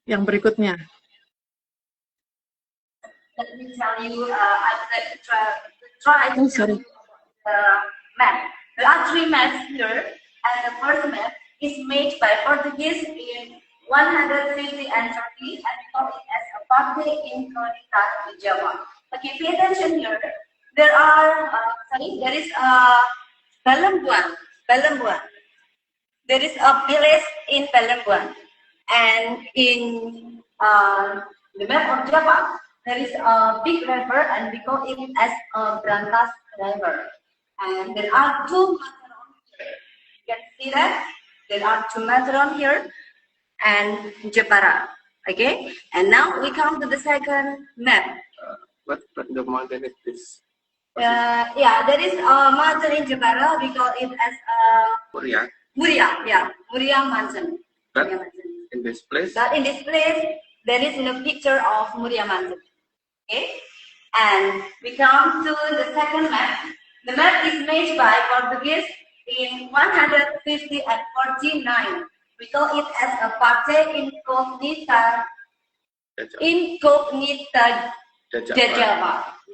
yang berikutnya. Let me tell you, I will try to tell you the map. There are 3 maps here, and the first map is made by Portuguese in 150 and 30, and we call it as a Partai Inkognita Jawa. Okay, pay attention here. There is Belembuan. There is a village in Belembuan, and in the map of Java, there is a big river, and we call it as a Brantas River. And there are 2 Mataron here. You can see that there are 2 Mataron here and Jepara. Okay, and now we come to the second map. What the mountain is this? Yeah, there is a mountain in Jepara. We call it as Muria. Yeah, Muria Mountain. But in this place? But in this place, there is no picture of Muria Mountain. Okay, and we come to the second map. The map is made by Portuguese in 150 and 49. We call it as a Partai Inkognita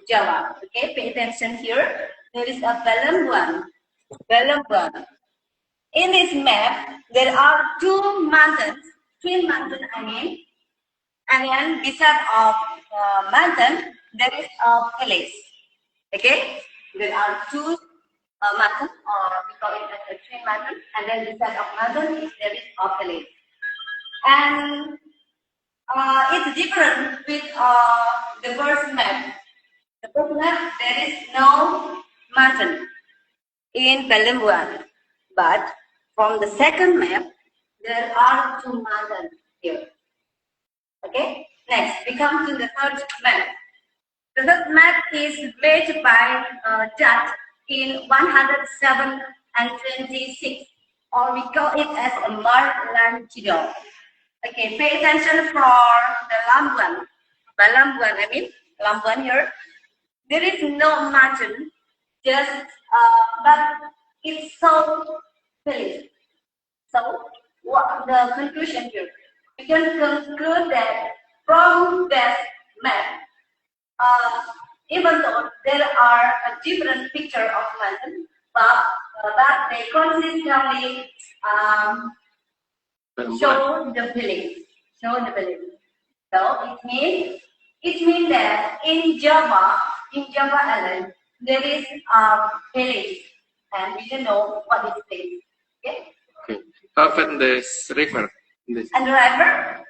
Jawa. Okay, pay attention here. There is a Belembuan. In this map, there are 2 mountains, twin mountains, and then beside of mountain, there is a village. Okay, there are 2 mountains, or we call it as a twin mountain, and then beside of mountain, there is a village. And it's different with the first map. The first map, there is no mountain in Belembuan, but from the second map, there are 2 mountains here. Okay, next we come to the third map. The third map is made by Dutch in 107 and 26, or we call it as a Marland Chidol. Okay, pay attention for the Lambuan. Lambuan here. There is no mountain, just but it's so village. So what the conclusion here? We can conclude that from this map, even though there are a different picture of mountain, but they consistently show the village. So it means that in Java island, there is a village, and we don't know what is this. Okay. Okay. How about this river? And the river,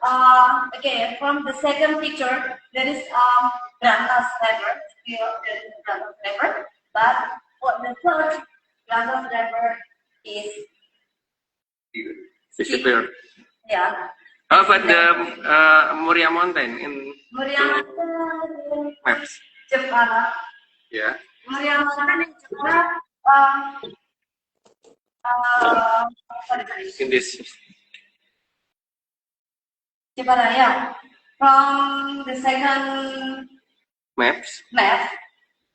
okay, from the second picture, there is Brantas River, here there is Brantas River, but for the third Brantas River is Disappear. yeah. How about the Muria Mountain in Mountain maps? Jepara. Yeah. Mountain in Jepara. Sorry. In this. Jepara, yeah. From the second Maps. map,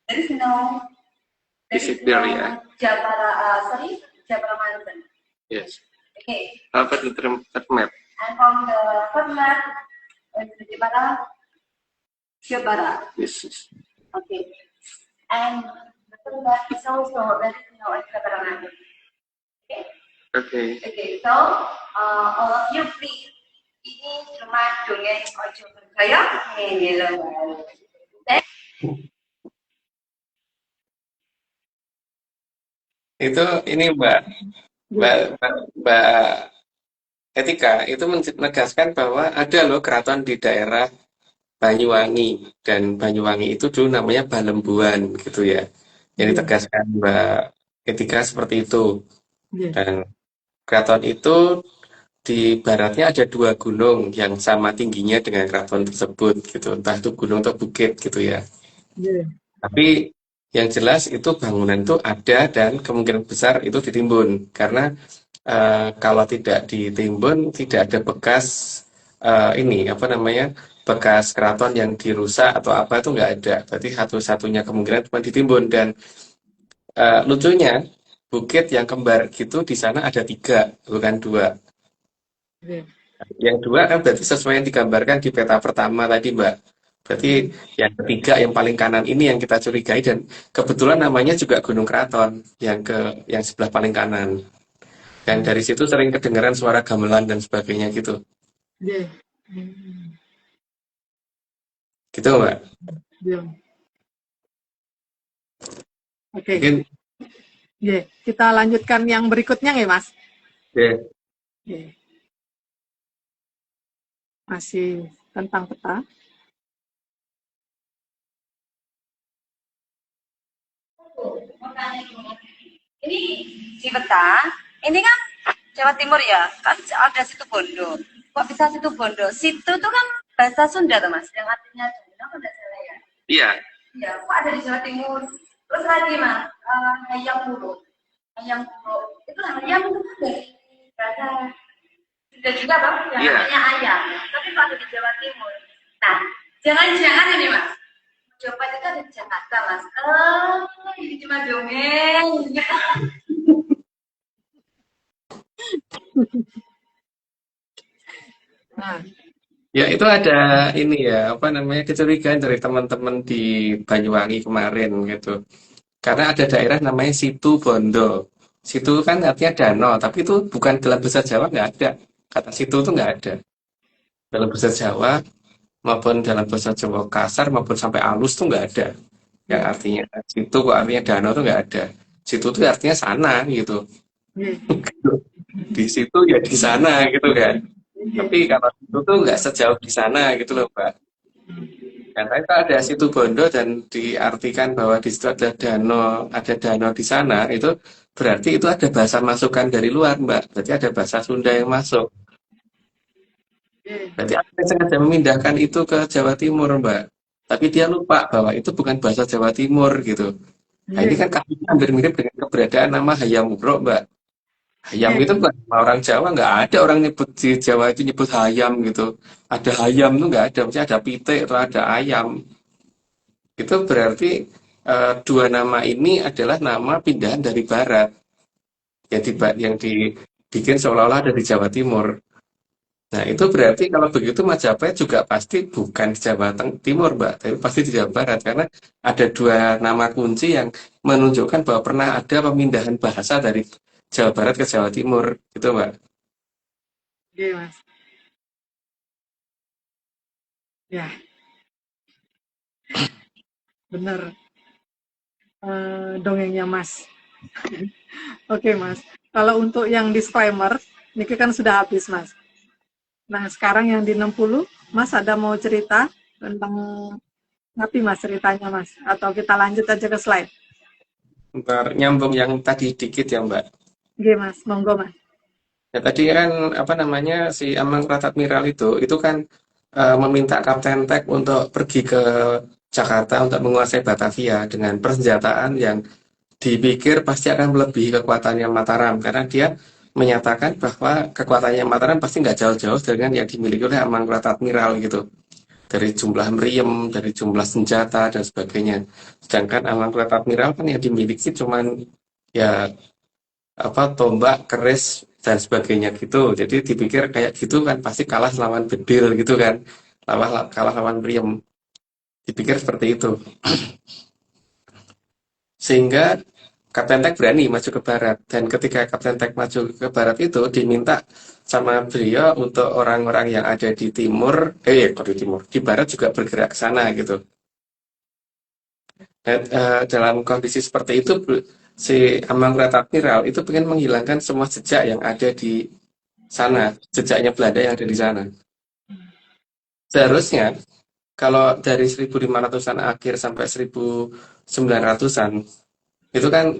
there is no. Disappear, yeah. Jepara Mountain. Yes. Okay. How about the third map? And from the third map, Jepara. This is. Okay. And the third map is also there is no Jepara Mountain. Okay. Okay. Okay. So all of you please. Ini cuma dongeng Ojo Percaya. Itu ini Mbak Etika itu menegaskan bahwa ada loh keraton di daerah Banyuwangi, dan Banyuwangi itu dulu namanya Balembuan gitu ya. Yang ditegaskan Mbak Etika seperti itu. Dan keraton itu di baratnya ada 2 gunung yang sama tingginya dengan keraton tersebut gitu. Entah itu gunung atau bukit gitu ya. Tapi yang jelas itu bangunan itu ada dan kemungkinan besar itu ditimbun, karena kalau tidak ditimbun tidak ada bekas bekas keraton yang dirusak atau apa itu nggak ada. Berarti satu-satunya kemungkinan cuma ditimbun. Dan lucunya bukit yang kembar gitu di sana ada 3 bukan 2. Yang 2 kan berarti sesuai yang digambarkan di peta pertama tadi, Mbak. Berarti yang ketiga yang paling kanan ini yang kita curigai, dan kebetulan namanya juga Gunung Keraton yang sebelah paling kanan. Dan dari situ sering kedengaran suara gamelan dan sebagainya gitu. Gitu, Mbak. Oke. Mungkin Kita lanjutkan yang berikutnya ya, Mas. Masih tentang peta. Ini di peta, ini kan Jawa Timur ya, kan ada situ Bondo. Kok bisa situ Bondo? Situ tuh kan bahasa Sunda tuh Mas, yang artinya Sunda, apa enggak salah ya? iya. Iya, kok ada di Jawa Timur? Terus lagi Mas, Hayam Wuruk. Itu hayam itu kan dari bahasa Sunda juga Bang, yang namanya ayam. Tapi kok ada di Jawa Timur? Nah, jangan-jangan ini Mas, coba itu ada di Jakarta Mas. Ini cuma dongeng. Nah, Ya itu ada ini ya, kecurigaan dari teman-teman di Banyuwangi kemarin gitu. Karena ada daerah namanya Situ Bondo. Situ kan artinya danau, tapi itu bukan dalam bahasa Jawa, nggak ada. Kata situ itu nggak ada. Dalam bahasa Jawa maupun dalam bahasa Jawa kasar maupun sampai halus tuh nggak ada. Yang artinya situ kok artinya danau tuh nggak ada. Situ tuh artinya sana gitu. Di situ ya di sana gitu kan. Tapi kalau itu tuh nggak sejauh di sana gitu loh, Mbak. Karena itu ada Situ Bondo dan diartikan bahwa di situ ada danau di sana, itu berarti itu ada bahasa masukan dari luar, Mbak. Berarti ada bahasa Sunda yang masuk. Berarti ada yang sengaja memindahkan itu ke Jawa Timur, Mbak. Tapi dia lupa bahwa itu bukan bahasa Jawa Timur gitu. Nah, ini kan kasusnya hampir mirip dengan keberadaan nama Hayam Wuruk, Mbak. Hayam itu bukan orang Jawa, nggak ada orang nyebut di Jawa itu nyebut hayam gitu. Ada hayam tuh nggak ada, maksudnya ada pitik atau ada ayam. Itu berarti 2 nama ini adalah nama pindahan dari barat yang dibikin seolah-olah ada di Jawa Timur. Nah, itu berarti kalau begitu Majapahit juga pasti bukan di Jawa Timur, Mbak, tapi pasti di Jawa Barat karena ada dua nama kunci yang menunjukkan bahwa pernah ada pemindahan bahasa dari Jawa Barat ke Jawa Timur, gitu, Mbak. Oke, Mas. Ya, bener. Dongengnya Mas. Oke, Mas. Kalau untuk yang disclaimer, ini kan sudah habis, Mas. Nah, sekarang yang di 60, Mas ada mau cerita tentang ngapi, Mas, ceritanya, Mas? Atau kita lanjut aja ke slide? Ntar nyambung yang tadi dikit ya, Mbak. Oke, Mas. Monggo, Mas. Ya tadi kan apa namanya si Amang Ratadmiral itu kan meminta Kapten Tek untuk pergi ke Jakarta untuk menguasai Batavia dengan persenjataan yang dipikir pasti akan melebihi kekuatannya Mataram karena dia menyatakan bahwa kekuatannya Mataram pasti nggak jauh-jauh dengan yang dimiliki oleh Amangkurat Admiral gitu dari jumlah meriam, dari jumlah senjata dan sebagainya. Sedangkan Amangkurat Admiral kan yang dimiliki cuman ya apa tombak, keris dan sebagainya gitu. Jadi dipikir kayak gitu kan pasti kalah lawan bedil gitu kan, kalah lawan meriam. Dipikir seperti itu. Sehingga Kapten Tek berani maju ke barat dan ketika Kapten Tek maju ke barat itu diminta sama beliau untuk orang-orang yang ada di timur, kok di timur, di barat juga bergerak ke sana gitu. Dan, dalam kondisi seperti itu si Amangkurat Admiral itu pengen menghilangkan semua jejak yang ada di sana, jejaknya Belanda yang ada di sana. Seharusnya kalau dari 1500-an akhir sampai 1900-an itu kan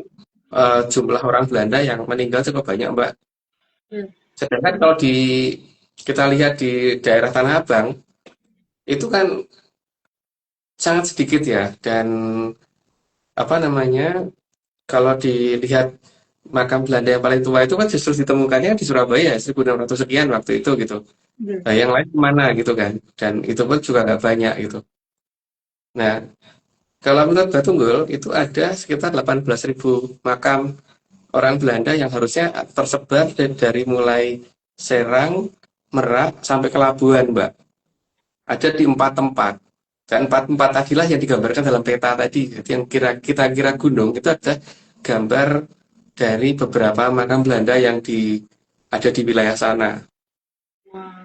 jumlah orang Belanda yang meninggal cukup banyak, Mbak. Sedangkan kalau kita lihat di daerah Tanah Abang itu kan sangat sedikit ya dan apa namanya kalau dilihat makam Belanda yang paling tua itu kan justru ditemukannya di Surabaya 1600 sekian waktu itu gitu. Nah, yang lain kemana gitu kan dan itu pun juga nggak banyak gitu. Nah, kalau menurut Batunggul itu ada sekitar 18.000 makam orang Belanda yang harusnya tersebar dari mulai Serang, Merak, sampai ke Labuan, Mbak. Ada di 4 tempat. Dan 4 tempat tadilah yang digambarkan dalam peta tadi. Jadi yang kita kira gunung itu ada gambar dari beberapa makam Belanda yang ada di wilayah sana.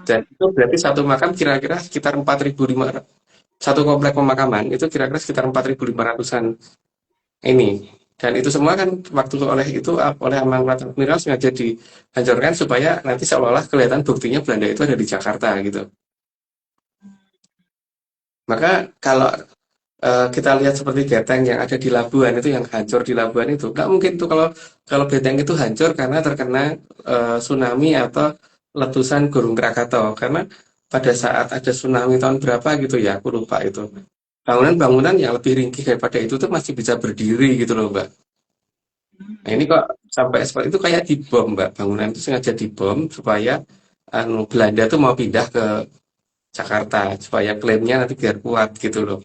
Dan itu berarti satu makam kira-kira sekitar 4.500. Satu komplek pemakaman itu kira-kira sekitar 4.500-an ini. Dan itu semua kan waktu oleh Amangkurat Admiral sengaja dihancurkan supaya nanti seolah-olah kelihatan buktinya Belanda itu ada di Jakarta gitu. Maka kalau kita lihat seperti Beteng yang ada di Labuan itu yang hancur di Labuan itu, nggak mungkin tuh kalau Beteng itu hancur karena terkena tsunami atau letusan Gunung Krakatau. Karena pada saat ada tsunami tahun berapa gitu ya, aku lupa itu. Bangunan-bangunan yang lebih ringkih daripada itu tuh masih bisa berdiri gitu loh, Mbak. Nah, ini kok sampai seperti itu kayak dibom, Mbak. Bangunan itu sengaja dibom supaya Belanda tuh mau pindah ke Jakarta supaya klaimnya nanti biar kuat gitu loh.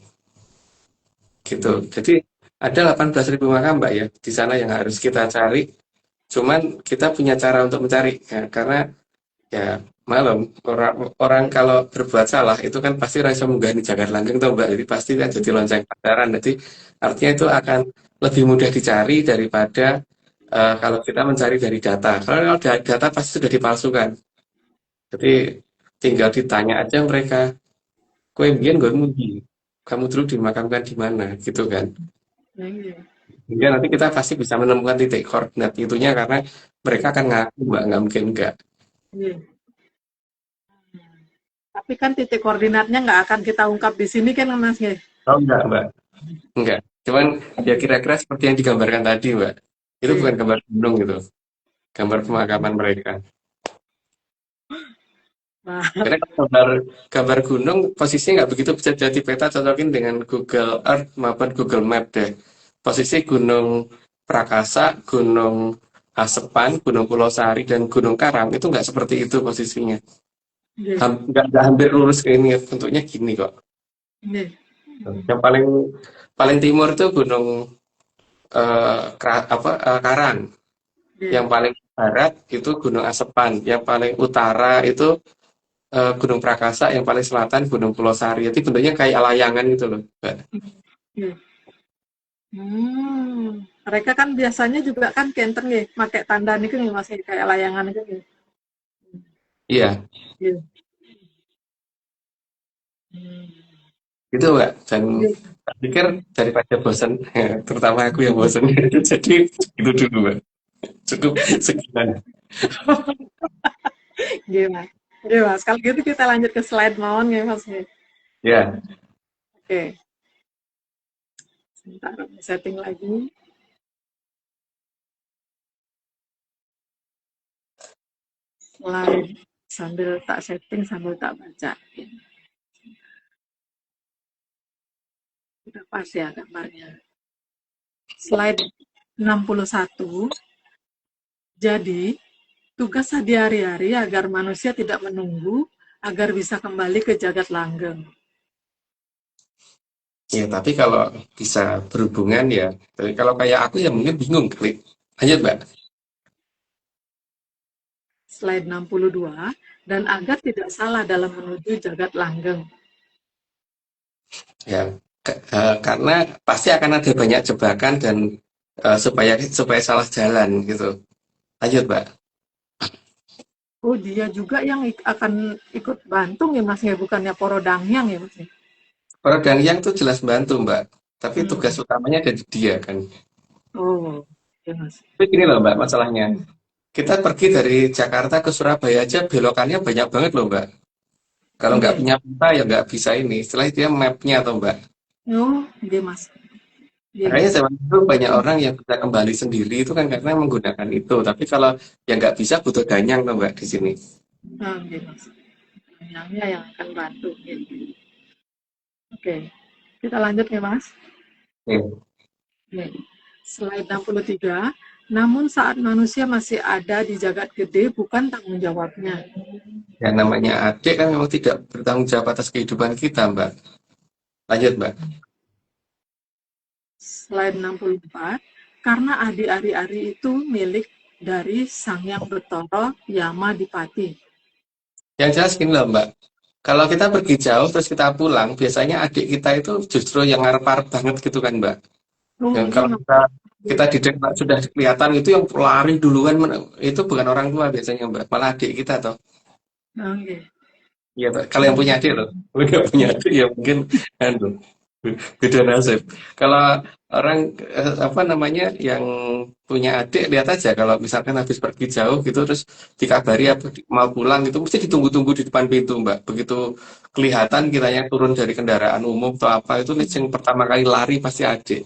Gitu. Jadi ada 18.000 makam, Mbak ya di sana yang harus kita cari. Cuman kita punya cara untuk mencari ya, karena ya malam orang kalau berbuat salah itu kan pasti rasa menggani jagat langgeng tuh Mbak. Jadi pasti kan jadi lonceng pasaran. Jadi artinya itu akan lebih mudah dicari daripada kalau kita mencari dari data. Kalau data pasti sudah dipalsukan. Jadi tinggal ditanya aja mereka, kowe mbiyen nggonmu ndi? Kamu dulu dimakamkan di mana gitu kan. Hingga nanti kita pasti bisa menemukan titik koordinat itunya karena mereka akan ngaku Mbak, nggak mungkin enggak. Tapi kan titik koordinatnya nggak akan kita ungkap di sini kan, Mas? Oh enggak, Mbak. Enggak. Cuman ya kira-kira seperti yang digambarkan tadi, Mbak. Itu bukan gambar gunung gitu. Gambar pemakaman mereka. Karena gambar gunung posisinya nggak begitu bisa jadi peta, cocokin dengan Google Earth maupun Google Map deh. Posisi Gunung Prakasa, Gunung Asepan, Gunung Pulau Sari, dan Gunung Karang itu nggak seperti itu posisinya. Nggak hampir lurus ke ini, bentuknya gini kok. Yang paling timur itu Gunung Karang. Yang paling barat itu Gunung Asepan. Yang paling utara itu Gunung Prakasa, yang paling selatan Gunung Pulau Sari. Itu bentuknya kayak layangan gitu loh, Mbak. Iya. Mereka kan biasanya juga kan kenten nggih, pakai tanda niku nggih Mas kayak layangan niku nggih. Iya, Iya. Hmm. gitu Mbak. Dan Iya. saya pikir daripada bosan, terutama aku yang bosan, jadi itu dulu Mbak. Cukup sekian. Nggih, Mas. Nggih, Mas. Kalau gitu kita lanjut ke slide mawon nggih, Mas nggih. Ya, Oke, sebentar setting lagi. Slide sambil tak setting sambil tak baca. Udah pas ya gambarnya. Slide 61. Jadi, tugas sehari-hari agar manusia tidak menunggu agar bisa kembali ke jagat langgeng. ya, tapi kalau bisa berhubungan ya, tapi kalau kayak aku ya mungkin bingung kali. Lanjut Mbak. Slide 62. Dan agar tidak salah dalam menuju jagat langgeng. Ya, karena pasti akan ada banyak jebakan dan supaya supaya salah jalan gitu. Lanjut Mbak. Oh, dia juga yang akan ikut bantu ya Mas ya, bukannya Poro Dangyang ya Mas ya? Kalau dan yang tuh jelas bantu Mbak, tapi tugas Hmm. utamanya ada di dia kan. Oh, ya Mas. Tapi gini loh Mbak, masalahnya. Hmm. Kita pergi dari Jakarta ke Surabaya aja belokannya banyak banget loh Mbak. Kalau nggak Nggih. punya peta ya nggak bisa ini. Setelah dia mapnya atau Mbak. Oh, nggih Mas. Nggih. Makanya zaman dulu banyak orang yang bisa kembali sendiri itu kan karena menggunakan itu. Tapi kalau yang nggak bisa butuh ganyang tuh Mbak di sini. Nggih Mas. Danyangnya yang akan bantu. Nggih. Oke, kita lanjut ya Mas. Oke. Nggih. Slide 63. Namun saat manusia masih ada di jagat gede bukan tanggung jawabnya. Yang namanya adik kan memang tidak bertanggung jawab atas kehidupan kita Mbak. Lanjut Mbak. Slide 64. Karena Adi-Ari itu milik dari Sang Yang Betara Yama Dipati. Yang jelas gini loh Mbak. Kalau kita pergi jauh terus kita pulang, biasanya adik kita itu justru yang ngarep-ngarep banget gitu kan Mbak. Oh, Yang nggih kalau Mas. kita di dekat sudah kelihatan itu yang lari duluan itu bukan orang tua biasanya Mbak, malah adik kita toh. Nggih. Iya toh. Kalau yang punya adik loh, kalau nggak punya adik ya mungkin anu, beda nasib. Kalau orang apa namanya yang punya adik lihat aja kalau misalkan habis pergi jauh gitu terus dikabari apa mau pulang itu mesti ditunggu-tunggu di depan pintu Mbak. Begitu kelihatan kitanya turun dari kendaraan umum atau apa itu yang pertama kali lari pasti adik.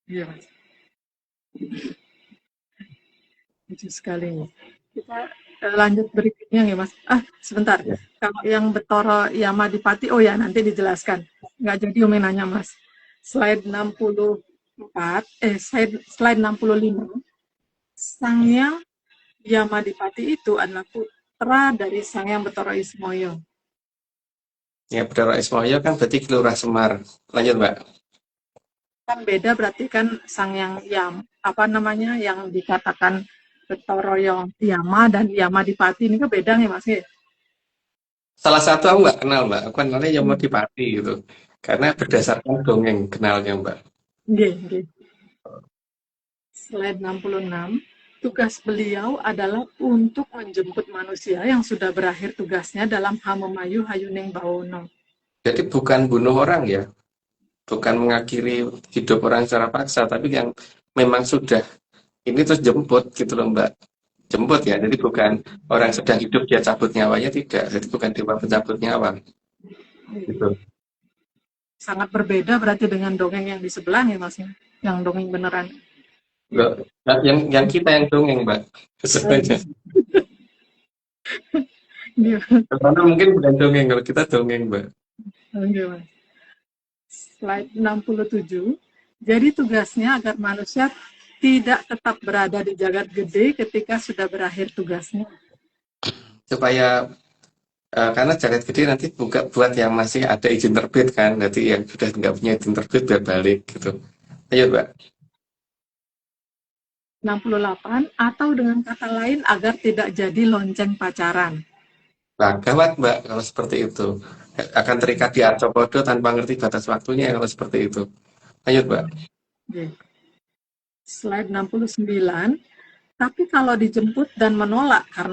Iya Mas. Lucu sekali. Kita lanjut berikutnya ya Mas. Sebentar. Ya. Kalau yang Betara Yama Dipati, oh ya nanti dijelaskan. Nggak jadi Umi nanya Mas. Slide 64, slide 65. Sang Yang Yama Dipati itu adalah putra dari Sang Yang Betara Ismoyo. Ya, Betara Ismoyo kan berarti Kilurah Semar. Lanjut Mbak. Kan beda berarti kan Sang Yang yang dikatakan Betara Yama dan Yama Dipati ini kan beda nih Mas. Salah satu aku nggak kenal Mbak. Aku kenalnya Yomodipati gitu. Karena berdasarkan dongeng kenalnya Mbak. Nggih. Slide 66. Tugas beliau adalah untuk menjemput manusia yang sudah berakhir tugasnya dalam Hamemayu Hayuning Bawono. Jadi bukan bunuh orang ya. Bukan mengakhiri hidup orang secara paksa. Tapi yang memang sudah ini terus jemput gitu loh Mbak. Jemput ya. Jadi bukan orang sedang hidup dia cabut nyawanya. Tidak. Jadi bukan dewa pencabut nyawa. Gitu. Sangat berbeda berarti dengan dongeng yang di sebelah nih Mas. Yang dongeng beneran. Loh, yang kita yang dongeng Mbak. Sebenarnya. Karena mungkin bukan dongeng. Kalau kita dongeng Mbak. Slide 67. Jadi tugasnya agar manusia tidak tetap berada di jagat gede ketika sudah berakhir tugasnya. Supaya karena jagat gede nanti buat yang masih ada izin terbit kan, nanti yang sudah nggak punya izin terbit biar balik gitu. Ayo Mbak. 68. Atau dengan kata lain agar tidak jadi lonceng pacaran. Nah, gawat Mbak kalau seperti itu. Akan terikat di arcopodo tanpa ngerti batas waktunya kalau seperti itu. Lanjut Mbak. Oke. Slide 69. Tapi kalau dijemput dan menolak karena